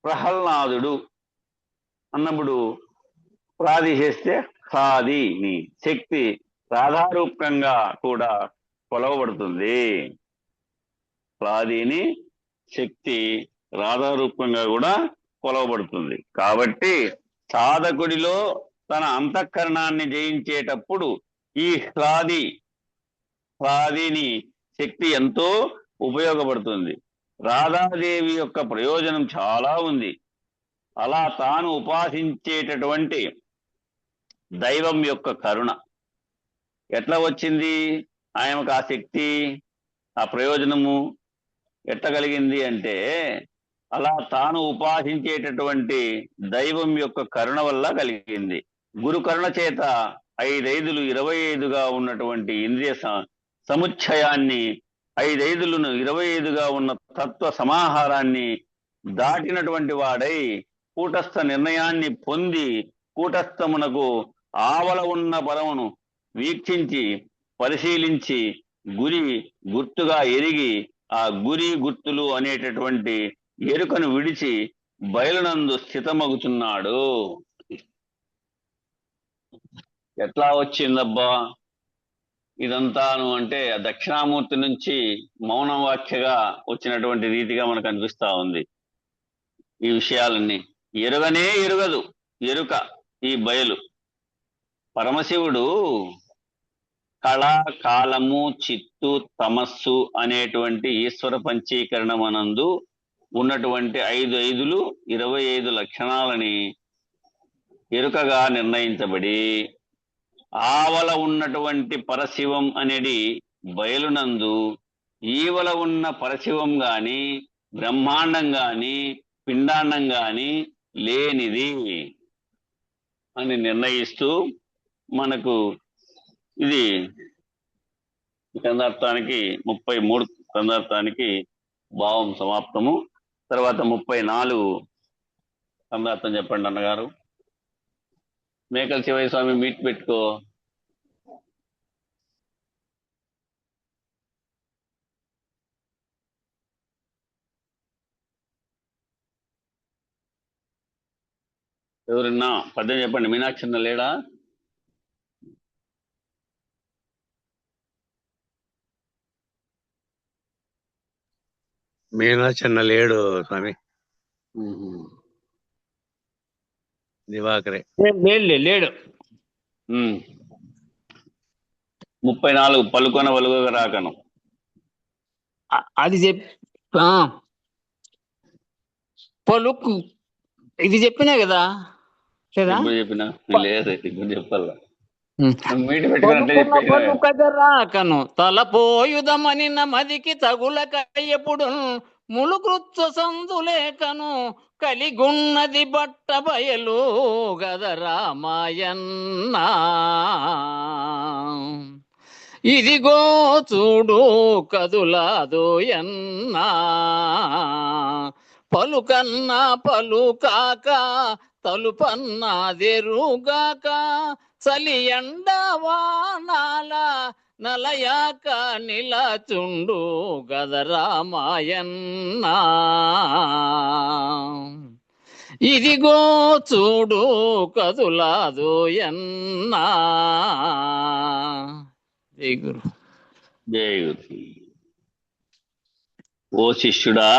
ప్రహ్లాదుడు అన్నప్పుడు ప్రాదిశేస్తే హ్లాదీని శక్తి రాధారూపంగా కూడా కొలవబడుతుంది. హ్లాదీని శక్తి రాధారూపంగా కూడా కొలవబడుతుంది. కాబట్టి సాధకుడిలో తన అంతఃకరణాన్ని జయించేటప్పుడు ఈ హ్లాదీని శక్తి ఎంతో ఉపయోగపడుతుంది. రాధాదేవి యొక్క ప్రయోజనం చాలా ఉంది. అలా తాను ఉపాసించేటటువంటి దైవం యొక్క కరుణ ఎట్లా వచ్చింది, ఆయనకు ఆ శక్తి ఆ ప్రయోజనము ఎట్లా కలిగింది అంటే అలా తాను ఉపాసించేటటువంటి దైవం యొక్క కరుణ వల్ల కలిగింది. గురు కరుణ చేత 5 25గా ఉన్నటువంటి ఇంద్రియ సముచ్చయాన్ని 5 25గా ఉన్న తత్వ సమాహారాన్ని దాటినటువంటి వాడై కూటస్థ నిర్ణయాన్ని పొంది కూటస్థమునకు ఆవల ఉన్న పరమును వీక్షించి పరిశీలించి గురి గుర్తుగా ఎరిగి ఆ గురి గుర్తులు అనేటటువంటి ఎరుకను విడిచి బయలునందు స్థితమగుచున్నాడు. ఎట్లా వచ్చిందబ్బా ఇదంతాను అంటే దక్షిణామూర్తి నుంచి మౌనం వాక్యగా వచ్చినటువంటి రీతిగా మనకు అనిపిస్తా ఉంది. ఈ విషయాలన్నీ ఎరుగనే ఎరుగదు ఎరుక ఈ బయలు. పరమశివుడు కళ, కాలము, చిత్తు, తమస్సు అనేటువంటి ఈశ్వర పంచీకరణమనందు ఉన్నటువంటి 5 25 లక్షణాలని ఎరుకగా నిర్ణయించబడి ఆవల ఉన్నటువంటి పరశివం అనేది బయలునందు ఈవల ఉన్న పరశివం గాని బ్రహ్మాండం గాని పిండాండం గాని లేనిది అని నిర్ణయిస్తూ మనకు ఇది కందార్థానికి 33 కందార్థానికి భావం సమాప్తము. తర్వాత 34 కందార్థం చెప్పండి అన్నగారు. మేకల శివయ్య స్వామి మీట్ పెట్టుకో. ఎవరన్నా పద్యం చెప్పండి. మీనాక్షి అన్న లేడా? మీనాచన్న లేడు స్వామి, దివాకరే లేడు. 34 పలుకొన వలుగ రాకను. అది పలుకు ఇది చెప్పినా కదా లేదా? ఇప్పుడు చెప్పినా లేదు, ఇప్పుడు చెప్పాల. మీటి పెట్టుకున్నట్టే రాకను తలపోయుదమని మదికి తగులక ఎప్పుడు ములుకృత్వ సందులేకను కలిగున్నది బట్ట బయలు గదరామాయన్న. ఇదిగో చూడు కదులాదోయన్నా, పలుకన్నా పలుకాక తలుపన్నాదెరుగాక చలి ఎండ వానాల నలయాక నిలచుండు గదరామాయన్న. ఇదిగో చూడు కదులాదోయన్నా. జై గురు. జై గురు. ఓ శిష్యుడా,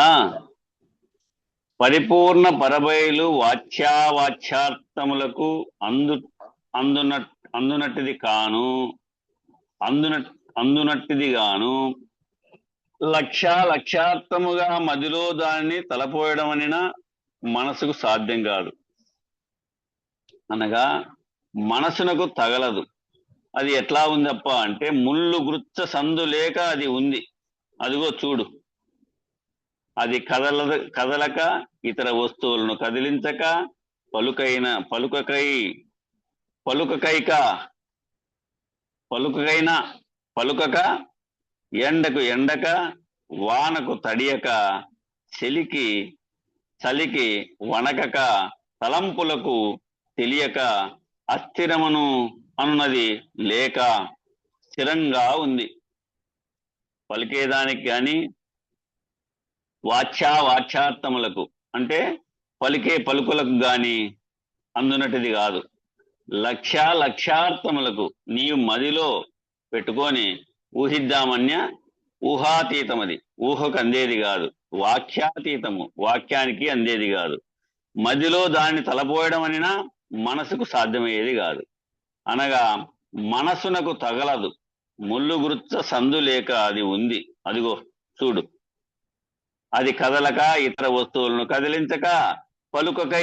పరిపూర్ణ పరబయలు వాచ్యావాచ్యార్థములకు అందునట్టిది కాను, అందునట్టిది గాను లక్ష్యార్థముగా మదిలో దానిని తలపోయడం అనినా మనసుకు సాధ్యం కాదు. అనగా మనసునకు తగలదు. అది ఎట్లా ఉందప్ప అంటే ముళ్ళు గుర్చ సందు లేక అది ఉంది. అదిగో చూడు. అది కదలక ఇతర వస్తువులను కదిలించక పలుకక ఎండకు ఎండక వానకు తడియక చలికి వణకక తలంపులకు తెలియక అస్థిరమును అన్నది లేక స్థిరంగా ఉంది. పలికేదానికి కానీ వాచ్యార్థములకు అంటే పలికే పలుకులకు గాని అందునటిది కాదు. లక్ష్యార్థములకు నీవు మదిలో పెట్టుకొని ఊహిద్దామన్య ఊహాతీతం. అది ఊహకు అందేది కాదు. వాక్యాతీతము, వాక్యానికి అందేది కాదు. మదిలో దాన్ని తలపోయడం అనినా మనసుకు సాధ్యమయ్యేది కాదు. అనగా మనసునకు తగలదు. ముళ్ళు గుర్చ సందు లేక అది ఉంది. అదిగో చూడు. అది కదలక ఇతర వస్తువులను కదిలించక పలుకక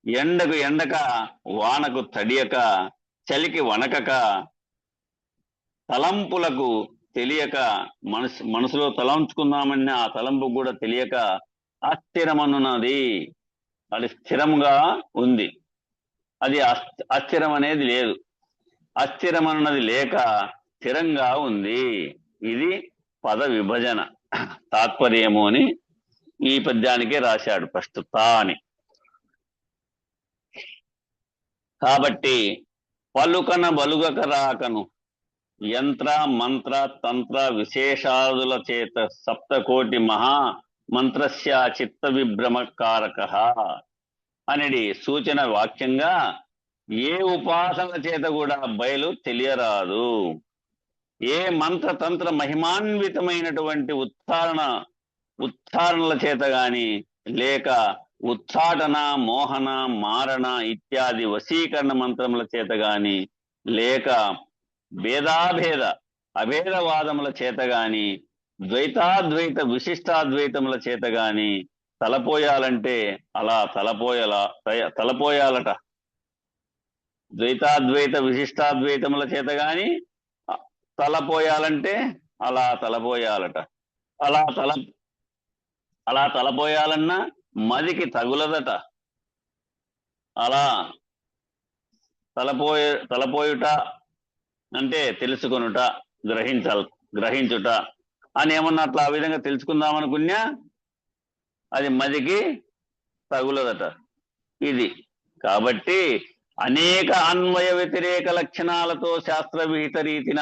ఎండకు ఎండక వానకు తడియక చలికి వణకక తలంపులకు తెలియక మనసులో తలంచుకుందామని ఆ తలంపు కూడా తెలియక అస్థిరమనున్నది. అది స్థిరంగా ఉంది. అది అస్థిరం అనేది లేదు. అస్థిరమన్నది లేక స్థిరంగా ఉంది. ఇది పద విభజన తాత్పర్యము అని ఈ పద్యానికే రాశాడు ప్రస్తుత అని. కాబట్టి పలుకన బలుగక రాకను యంత్ర మంత్ర తంత్ర విశేషాదుల చేత సప్తకోటి మహా మంత్రస్య చిత్త విభ్రమకారక అనేది సూచన వాక్యంగా ఏ ఉపాసన చేత కూడా బయలు తెలియరాదు. ఏ మంత్ర తంత్ర మహిమాన్వితమైనటువంటి ఉచ్చారణల చేత గాని, లేక ఉచ్చాటన, మోహన, మారణ ఇత్యాది వశీకరణ మంత్రముల చేత గాని, లేక అభేదవాదముల చేత గాని, ద్వైతాద్వైత విశిష్టాద్వైతముల చేత గాని తలపోయాలంటే అలా తలపోయాలట. ద్వైతాద్వైత విశిష్టాద్వైతముల చేత గాని తలపోయాలంటే అలా తలపోయాలట. అలా తలపోయాలన్నా మదికి తగులదట. అలా తలపోయుట అంటే తెలుసుకొనుట, గ్రహించుట అని ఏమన్నా అట్లా ఆ విధంగా తెలుసుకుందామనుకున్నా అది మదికి తగులదట. ఇది కాబట్టి అనేక అన్వయ వ్యతిరేక లక్షణాలతో శాస్త్ర విహిత రీతిన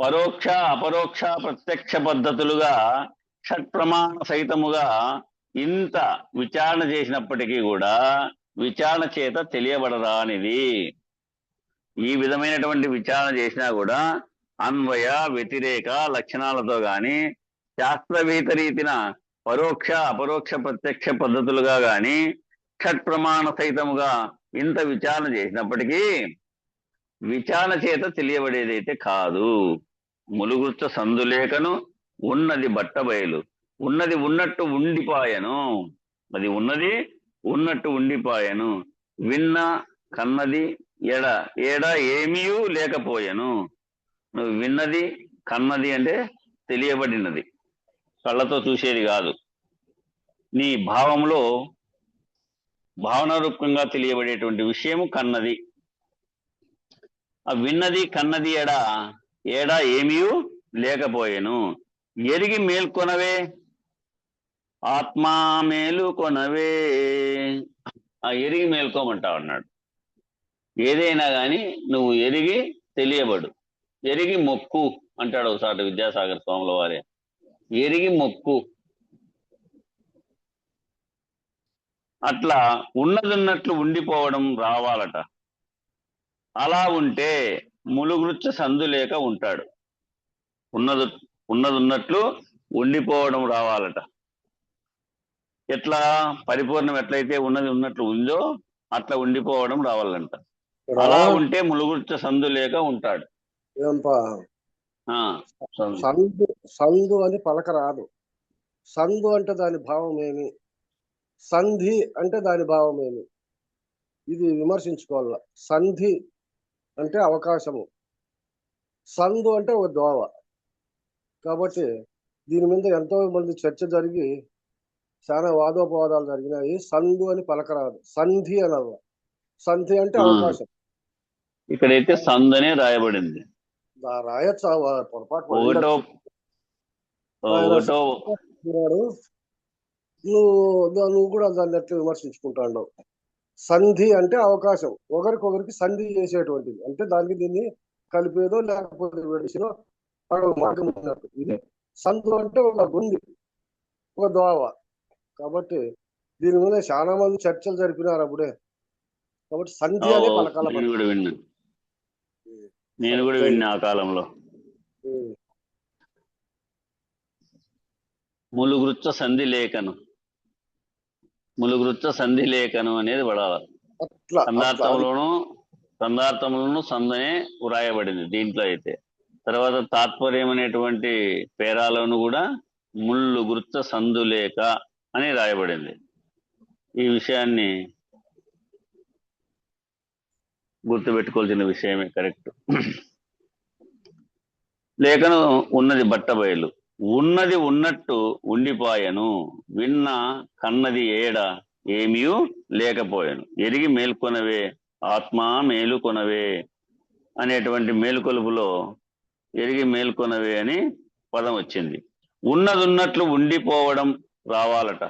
పరోక్ష, అపరోక్ష, ప్రత్యక్ష పద్ధతులుగా షట్ప్రమాణ సహితముగా ఇంత విచారణ చేసినప్పటికీ కూడా విచారణ చేత తెలియబడరానిది. ఈ విధమైనటువంటి విచారణ చేసినా కూడా అన్వయ వ్యతిరేక లక్షణాలతో గాని శాస్త్రవిహిత రీతిన పరోక్ష, అపరోక్ష, ప్రత్యక్ష పద్ధతులుగా గాని షట్ప్రమాణ సహితముగా ఇంత విచారణ చేసినప్పటికీ విచారణ చేత తెలియబడేదైతే కాదు. ములుగుర్చ సందులేకను ఉన్నది బట్టబయలు, ఉన్నది ఉన్నట్టు ఉండిపాయను, అది ఉన్నది ఉన్నట్టు ఉండిపాయను. విన్న కన్నది ఏడ ఏమీ లేకపోయెను. నువ్వు విన్నది కన్నది అంటే తెలియబడినది, కళ్ళతో చూసేది కాదు. నీ భావంలో భావన రూపంగా తెలియబడేటువంటి విషయము కన్నది. ఆ విన్నది కన్నది ఏడా ఏమీ లేకపోయెను. ఎరిగి మేల్కొనవే ఆత్మా మేలుకొనవే. ఆ ఎరిగి మేల్కోమంటావు అన్నాడు. ఏదైనా కానీ నువ్వు ఎరిగి తెలియబడు, ఎరిగి మొక్కు అంటాడు ఒకసారి విద్యాసాగర్ స్వాముల వారే. ఎరిగి మొక్కు. అట్లా ఉన్నదున్నట్లు ఉండిపోవడం రావాలట. అలా ఉంటే ములుగురుచ్చ సందు లేక ఉంటాడు. ఉన్నదున్నట్లు ఉండిపోవడం రావాలట. ఎట్లా పరిపూర్ణం ఎట్లయితే ఉన్నది ఉన్నట్లు ఉందో అట్లా ఉండిపోవడం రావాలంట. అలా ఉంటే ములుగురుచ్చ సందు లేక ఉంటాడు. సందు అని పలక రాదు. సందు అంటే దాని భావం ఏమి, సంధి అంటే దాని భావం ఏమి, ఇది విమర్శించుకోవాల. సంధి అంటే అవకాశము, సందు అంటే ఒక దోవ. కాబట్టి దీని మీద ఎంతో మంది చర్చ జరిగి చాలా వాదోపవాదాలు జరిగినాయి. సందు అని పలకరాదు, సంధి అనవ. సంధి అంటే అవకాశం. ఇక్కడైతే సందనే రాయబడింది. రాయొచ్చు, పొరపాటు నువ్వు కూడా దాన్ని ఎట్లా విమర్శించుకుంటాడు. సంధి అంటే అవకాశం, ఒకరికొకరికి సంధి చేసేటువంటిది. అంటే దానికి దీన్ని కలిపేదో లేకపోతే విడిచినో మార్గం ఉన్నట్టు. ఇది సంధు అంటే ఒక గుంది, ఒక దోవ. కాబట్టి దీని మీద చాలా మంది చర్చలు జరిపినారు అప్పుడే. కాబట్టి సంధి అనే పలకాల. నేను కూడా విన్నా ఆ కాలంలో. ములుగురుచ్చ సంధి లేఖను, ములుగురుచ్చ సంధి లేఖను అనేది పడాలి. సందార్థములను సందనే వ్రాయబడింది దీంట్లో అయితే. తర్వాత తాత్పర్యం అనేటువంటి పేరాలను కూడా ముళ్ళు గుర్త సందులేక అని రాయబడింది. ఈ విషయాన్ని గుర్తుపెట్టుకోవాల్సిన విషయమే, కరెక్ట్. లేఖను ఉన్నది బట్టబయలు, ఉన్నది ఉన్నట్టు ఉండిపాయను. విన్న కన్నది ఏమీ లేకపోయాను. ఎరిగి మేల్కొనవే ఆత్మా మేలుకొనవే అనేటువంటి మేలుకొలుపులో ఎరిగి మేల్కొనవే అని పదం వచ్చింది. ఉన్నదున్నట్లు ఉండిపోవడం రావాలట.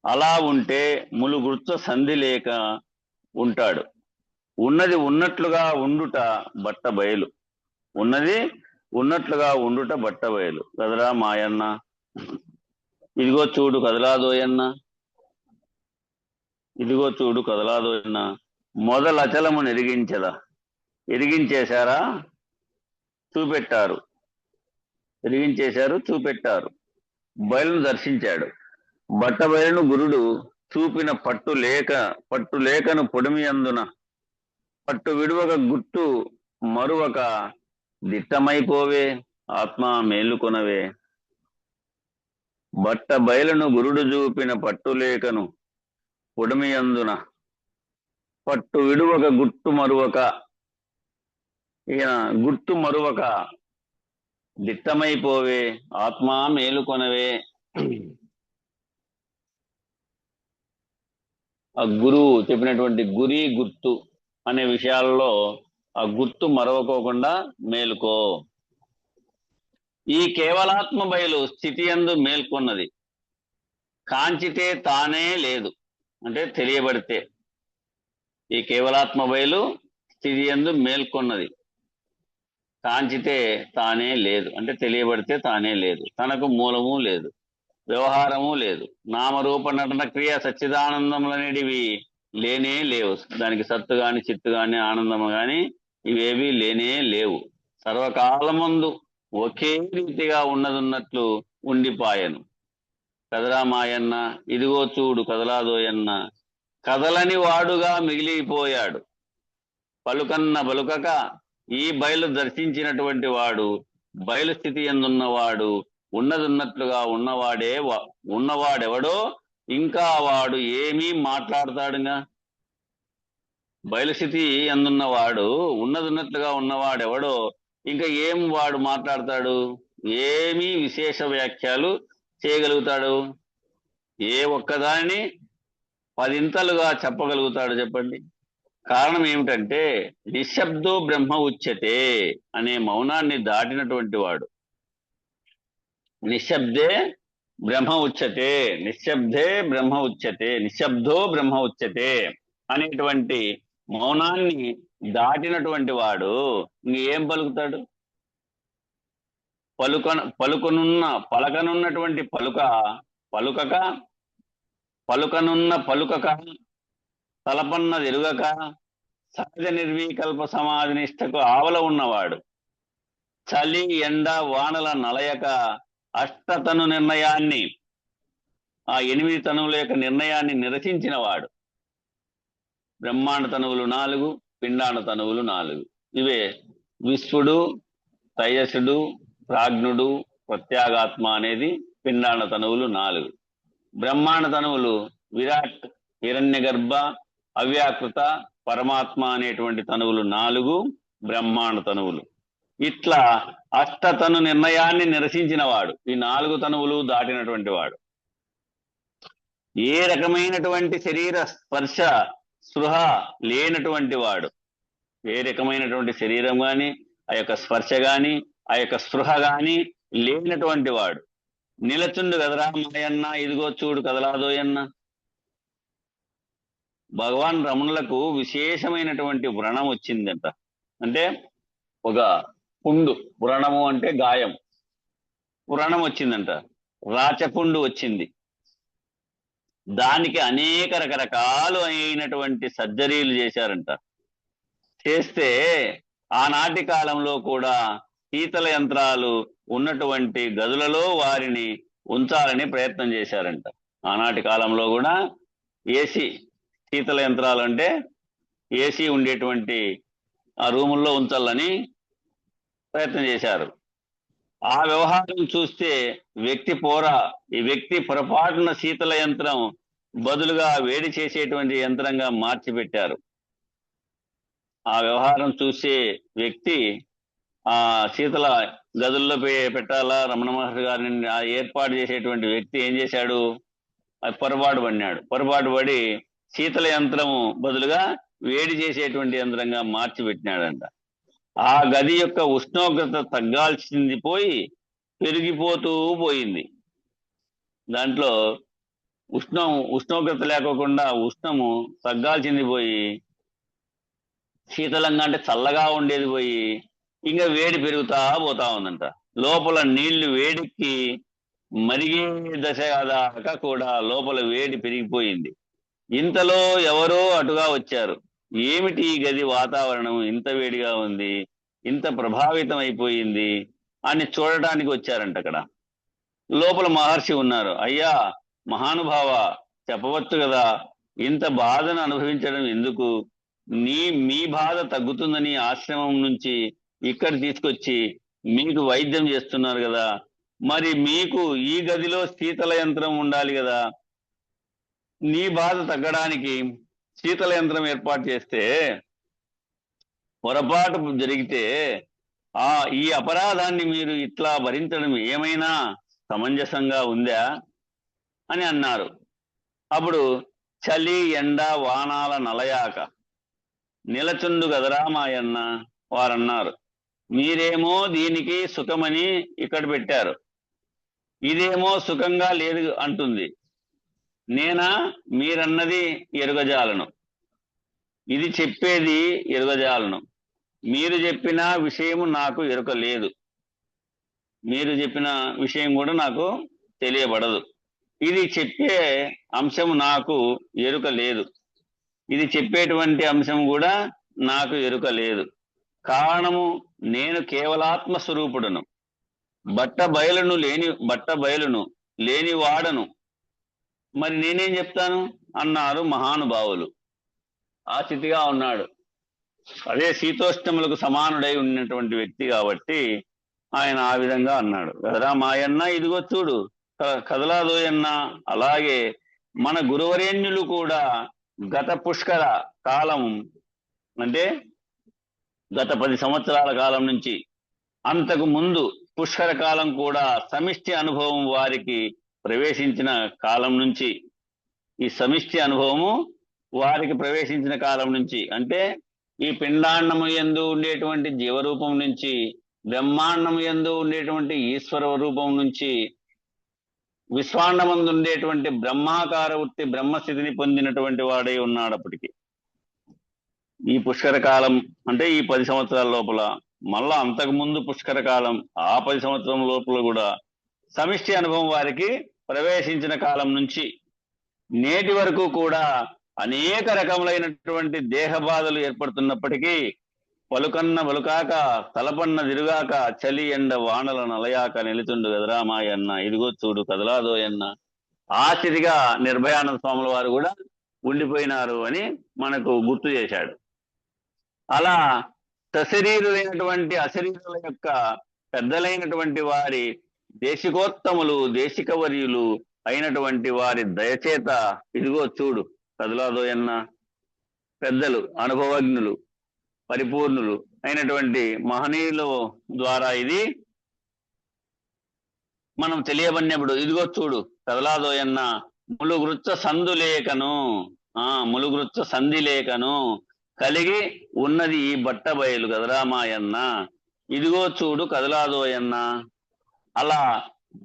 అలా ఉంటే ములుగుర్చ సంధి లేక ఉంటాడు. ఉన్నది ఉన్నట్లుగా ఉండుట బట్టబయలు, ఉన్నది ఉన్నట్లుగా ఉండుట బట్టబయలు. కదరా మాయన్న, ఇదిగో చూడు కదలాదోయన్న, ఇదిగో చూడు కదలాదోయన్న. మొదలచలము ఎరిగించదా, ఎరిగించేశారా? చూపెట్టారు, వెలిగించేశారు, చూపెట్టారు. బయలును దర్శించాడు. బట్ట బయలును గురుడు చూపిన పట్టు లేఖను పొడిమి అందున పట్టు విడువక గుట్టు మరువక దిట్టమైపోవే ఆత్మ మేలుకొనవే. బట్ట బయలును గురుడు చూపిన పట్టు లేఖను పొడిమి అందున పట్టు విడువక గుట్టు మరువక, ఈయన గుర్తు మరువక దిట్టమైపోవే ఆత్మ మేలుకొనవే. ఆ గురువు చెప్పినటువంటి గురి గుర్తు అనే విషయాల్లో ఆ గుర్తు మరవకోకుండా మేలుకో. ఈ కేవలాత్మ బయలు స్థితి యందు మేల్కొన్నది, కాంచితే తానే లేదు. అంటే తెలియబడితే ఈ కేవలాత్మ బయలు స్థితి యందు మేల్కొన్నది, కాంచితే తానే లేదు. అంటే తెలియబడితే తానే లేదు, తనకు మూలము లేదు, వ్యవహారము లేదు. నామరూప నటన క్రియ సచ్చిదానందములనేటివి లేనే లేవు. దానికి సత్తు గాని చిత్తు గాని ఆనందము గాని ఇవేవి లేనే లేవు. సర్వకాలమందు ఒకే రీతిగా ఉన్నదున్నట్లు ఉండిపాయను. కదరా మాయన్న, ఇదిగో చూడు కదలాదోయన్న, కదలని వాడుగా మిగిలిపోయాడు. పలుకన్న బలుకక ఈ బయలు దర్శించినటువంటి వాడు బయలు స్థితి ఎందున్నవాడు, ఉన్నదున్నట్లుగా ఉన్నవాడెవడో ఇంకా వాడు ఏమీ మాట్లాడతాడుగా. బయలుస్థితి ఎందున్నవాడు ఉన్నదున్నట్లుగా ఉన్నవాడెవడో ఇంకా ఏం వాడు మాట్లాడతాడు? ఏమీ విశేష వ్యాఖ్యలు చేయగలుగుతాడు? ఏ ఒక్కదాన్ని 10 ఇంతలుగా చెప్పగలుగుతాడు చెప్పండి? కారణం ఏమిటంటే నిశ్శబ్దో బ్రహ్మ ఉచ్యతే అనే మౌనాన్ని దాటినటువంటి వాడు. నిశ్శబ్దే బ్రహ్మ ఉచ్యతే, నిశ్శబ్దే బ్రహ్మ ఉచ్యతే, నిశ్శబ్దో బ్రహ్మ ఉచ్యతే అనేటువంటి మౌనాన్ని దాటినటువంటి వాడు ఇంకేం పలుకుతాడు? పలకనున్నటువంటి పలుకక తలపన్నది ఎరుగక సహజ నిర్వీకల్ప సమాధి నిష్టకు ఆవల ఉన్నవాడు. చలి ఎండ వానల నలయక అష్టతను నిర్ణయాన్ని, ఆ 8 తనువుల యొక్క నిర్ణయాన్ని నిరసించిన వాడు. బ్రహ్మాండ తనువులు 4, పిండాండ తనువులు 4. ఇవే విశ్వడు, తైజసుడు, ప్రాజ్ఞుడు, ప్రత్యాగాత్మ అనేది పిండాండ తనువులు 4. బ్రహ్మాండ తనువులు విరాట్, హిరణ్య గర్భ, అవ్యాకృత, పరమాత్మ అనేటువంటి తనువులు 4 బ్రహ్మాండ తనువులు. ఇట్లా అష్టతను నిర్ణయాన్ని నిరసించిన వాడు, ఈ 4 తనువులు దాటినటువంటి వాడు. ఏ రకమైనటువంటి శరీర స్పర్శ స్పృహ లేనటువంటి వాడు, ఏ రకమైనటువంటి శరీరం గాని ఆ యొక్క స్పర్శ గాని ఆ యొక్క స్పృహ గాని లేనటువంటి వాడు. నిలచుండు కదరా మాయన్న, ఇదిగో చూడు కదలాదోయన్న. భగవాన్ రమణులకు విశేషమైనటువంటి వ్రణం వచ్చిందంట. అంటే ఒక పుండు, వ్రణము అంటే గాయం, వ్రణం వచ్చిందంట, రాచపుండు వచ్చింది. దానికి అనేక రకరకాలు అయినటువంటి సర్జరీలు చేశారంట. చేస్తే ఆనాటి కాలంలో కూడా శీతల యంత్రాలు ఉన్నటువంటి గదులలో వారిని ఉంచాలని ప్రయత్నం చేశారంట. ఆనాటి కాలంలో కూడా ఏసీ, శీతల యంత్రాలు అంటే ఏసీ ఉండేటువంటి ఆ రూముల్లో ఉంచాలని ప్రయత్నం చేశారు. ఆ వ్యవహారం చూస్తే ఈ వ్యక్తి పొరపాటున శీతల యంత్రం బదులుగా వేడి చేసేటువంటి యంత్రంగా మార్చిపెట్టారు. ఆ వ్యవహారం చూసే వ్యక్తి ఆ శీతల గదుల్లో పెట్టాలా రమణ మహర్షి గారిని ఆ ఏర్పాటు చేసేటువంటి వ్యక్తి ఏం చేశాడు? అది పొరపాటు పడి శీతల యంత్రము బదులుగా వేడి చేసేటువంటి యంత్రంగా మార్చిపెట్టినాడంట. ఆ గది యొక్క ఉష్ణోగ్రత తగ్గాల్సింది పోయి పెరిగిపోతూ పోయింది. దాంట్లో ఉష్ణోగ్రత లేకోకుండా ఉష్ణము తగ్గాల్సింది పోయి, శీతలంగా అంటే చల్లగా ఉండేది పోయి ఇంకా వేడి పెరుగుతా పోతా ఉందంట. లోపల నీళ్లు వేడికి మరిగే దశ దాకా కూడా లోపల వేడి పెరిగిపోయింది. ఇంతలో ఎవరో అటుగా వచ్చారు. ఏమిటి ఈ గది వాతావరణం ఇంత వేడిగా ఉంది, ఇంత ప్రభావితం అయిపోయింది అని చూడటానికి వచ్చారంట. అక్కడ లోపల మహర్షి ఉన్నారు. అయ్యా మహానుభావ, చెప్పవచ్చు కదా, ఇంత బాధను అనుభవించడం ఎందుకు? మీ బాధ తగ్గుతుందని ఆశ్రమం నుంచి ఇక్కడ తీసుకొచ్చి మీకు వైద్యం చేస్తున్నారు కదా, మరి మీకు ఈ గదిలో శీతల యంత్రం ఉండాలి కదా, నీ బాధ తగ్గడానికి శీతల యంత్రం ఏర్పాటు చేస్తే పొరపాటు జరిగితే ఈ అపరాధాన్ని మీరు ఇట్లా భరించడం ఏమైనా సమంజసంగా ఉందా అని అన్నారు. అప్పుడు చలి ఎండ వానాల నలయాక నిలచుండు గదరా మాయన్న వారన్నారు. మీరేమో దీనికి సుఖమని ఇక్కడ పెట్టారు, ఇదేమో సుఖంగా లేదు అంటుంది. నేనా మీరన్నది ఎరుగజాలను, ఇది చెప్పేది ఎరుగజాలను. మీరు చెప్పిన విషయం నాకు ఎరుక లేదు, మీరు చెప్పిన విషయం కూడా నాకు తెలియబడదు. ఇది చెప్పే అంశం నాకు ఎరుక లేదు, ఇది చెప్పేటువంటి అంశం కూడా నాకు ఎరుక లేదు. కారణము నేను కేవలాత్మ స్వరూపుడను, బట్ట బయలును లేని వాడను. మరి నేనేం చెప్తాను అన్నారు మహానుభావులు. ఆ స్థితిగా ఉన్నాడు. అదే శీతోష్ణములకు సమానుడై ఉన్నటువంటి వ్యక్తి కాబట్టి ఆయన ఆ విధంగా అన్నాడు. కదరా మాయన్న, ఇదిగో చూడు కదలాదోయన్న. అలాగే మన గురువరేణ్యులు కూడా గత పుష్కర కాలం అంటే గత 10 సంవత్సరాల కాలం నుంచి అంతకు ముందు పుష్కర కాలం కూడా సమిష్టి అనుభవం వారికి ప్రవేశించిన కాలం నుంచి, ఈ సమిష్టి అనుభవము వారికి ప్రవేశించిన కాలం నుంచి అంటే ఈ పిండాండము యందు ఉండేటువంటి జీవరూపం నుంచి, బ్రహ్మాండము యందు ఉండేటువంటి ఈశ్వర రూపం నుంచి, విశ్వాండమందు ఉండేటువంటి బ్రహ్మాకార వృత్తి బ్రహ్మస్థితిని పొందినటువంటి వాడై ఉన్నాడు. అప్పటికి ఈ పుష్కర కాలం అంటే ఈ 10 సంవత్సరాల లోపల, మళ్ళా అంతకు ముందు పుష్కర కాలం, ఆ 10 సంవత్సరం లోపల కూడా సమిష్టి అనుభవం వారికి ప్రవేశించిన కాలం నుంచి నేటి వరకు కూడా అనేక రకములైనటువంటి దేహ బాధలు ఏర్పడుతున్నప్పటికీ పలుకన్న బలుకాక తలపన్న తిరుగాక చలి ఎండ వానల నలయాక నిలుచుండు గదరా మాయన్న, ఇదిగో చూడు కదలాదోయన్న. ఆ స్థితిగా నిర్భయానంద స్వాముల వారు కూడా ఉండిపోయినారు అని మనకు గుర్తు చేశాడు. అలా సశరీరులైనటువంటి అశరీరుల యొక్క పెద్దలైనటువంటి వారి దేశికోత్తములు దేశికవర్యులు అయినటువంటి వారి దయచేత ఇదిగో చూడు కదలాదోయన్న, పెద్దలు అనుభవజ్ఞులు పరిపూర్ణులు అయినటువంటి మహనీయుల ద్వారా ఇది మనం తెలియబడినప్పుడు ఇదిగో చూడు కదలాదోయన్న, ములుగృచ్చ సంధి లేకను కలిగి ఉన్నది ఈ బట్ట బయలు కదరా మాయన్న, ఇదిగో చూడు కదలాదోయన్న. అలా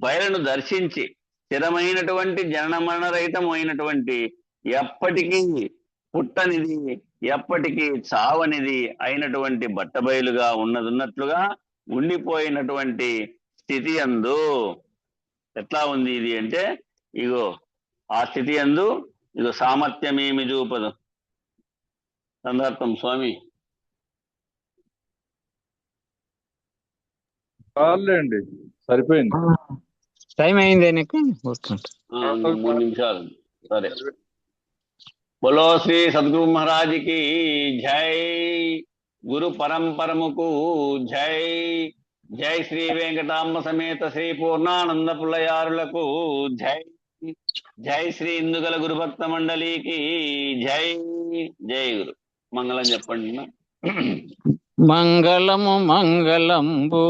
బయలును దర్శించి స్థిరమైనటువంటి జనన మరణ రహితమైనటువంటి ఎప్పటికీ పుట్టనిది ఎప్పటికీ చావనిది అయినటువంటి బట్టబయలుగా ఉన్నట్లుగా ఉండిపోయినటువంటి స్థితి యందు ఎట్లా ఉంది ఇది అంటే, ఇగో ఆ స్థితి యందు ఇగో సామర్థ్యమేమి చూపదు. సందర్భం స్వామి చాలండి, సరిపోయింది. టైం అయింది నీకు. 3 నిమిషాలు. సరే. బోలో శ్రీ సద్గురు మహారాజ్ కి జై, గురు పరంపరముకు జై. జై శ్రీ వెంకటాంబ సమేత శ్రీ పూర్ణానంద పుల్లయారులకు జై. జై శ్రీ ఇందుగల గురు భక్త మండలికి జై. జై గురు. మంగళం చెప్పండి. మంగళము మంగళంబు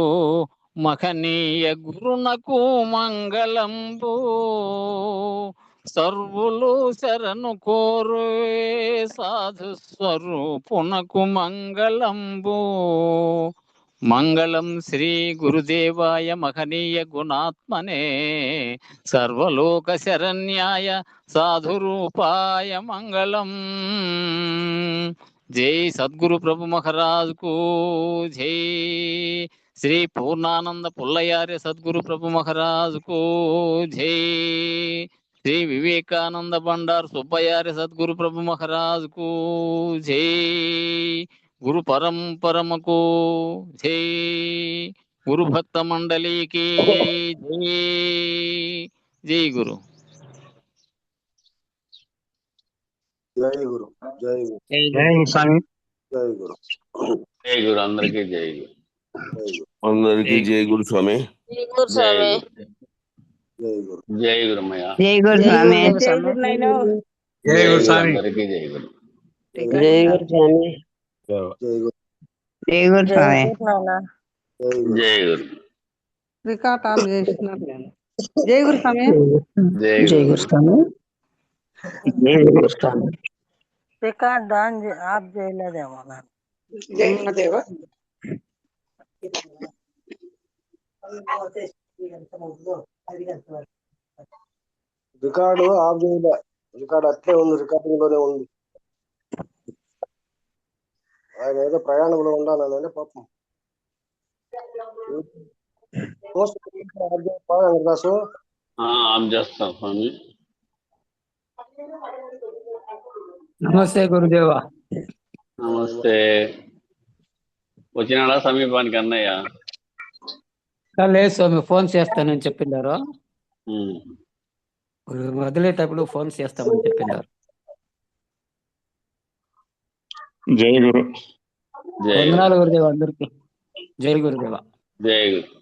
మహనీయ గురునకు మంగళంబు, సర్వులు శరణు కోరు సాధు స్వరూపునకు మంగళంబు. మంగళం శ్రీ గురుదేవాయ మహనీయ గుణాత్మనే, సర్వలోక శరణ్యాయ సాధురూపాయ మంగళం. జై సద్గురు ప్రభు మహారాజ్ కు జై. శ్రీ పూర్ణానంద పుల్లయార్య సద్గురు ప్రభు మహారాజ్ కు జై. శ్రీ వివేకానంద బండారు సుబ్బయార్య సద్గురు ప్రభు మహారాజ్ కు జై. గురు పరంపరమకు జై. గురు భక్త మండలికి జై. జై గురు. జై గురు. జై గురు. జై స్వామి. జై గురు. జై గురు. అందరికీ జై గురు. అందరికీ జై గురు స్వామి. జై గురు. జై గురు. జై గురుమయ్య. జై గురు స్వామి. జై గురు స్వామి. అందరికీ జై గురు. జై గురు స్వామి. జై గురు. జై గురు స్వామి. జై గురు. జై గురు. రికార్డ్ ఆన్ చేసినారు నేను. జై గురు స్వామి. జై జై గురు. గురు స్వామి. జై గురు స్వామి. రికార్డ్ ఆన్ ఆఫ్ చేయలేదేమో నేను. రికార్డు ఆఫ్ చేయలే. రికార్డు అట్లే ఉంది, రికార్డింగ్ లోనే ఉంది. ఆయన ఏదో ప్రయాణంలో ఉండాలని పాపం. వెంకటదాసు ఆన్ చేస్తాం స్వామి. నమస్తే గురుదేవా. నమస్తే. వచ్చినాడా సమీపానికి అన్నయ్య? లేదు స్వామి, ఫోన్ చేస్తానని చెప్పినారు. ఉమ్. వదిలేటప్పుడు ఫోన్ చేస్తామని చెప్పినారు. జై గురు. జై గురు. వందనాలు గురుదేవ అందరికి. జై గురుదేవ. జై గురు.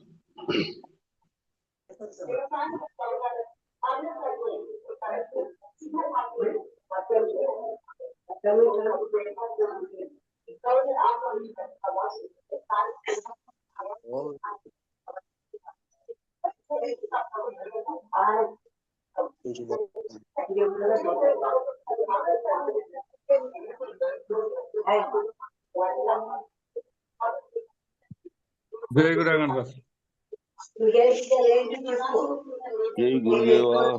జై గురు వెంకటదాస్. జై గురుదేవా.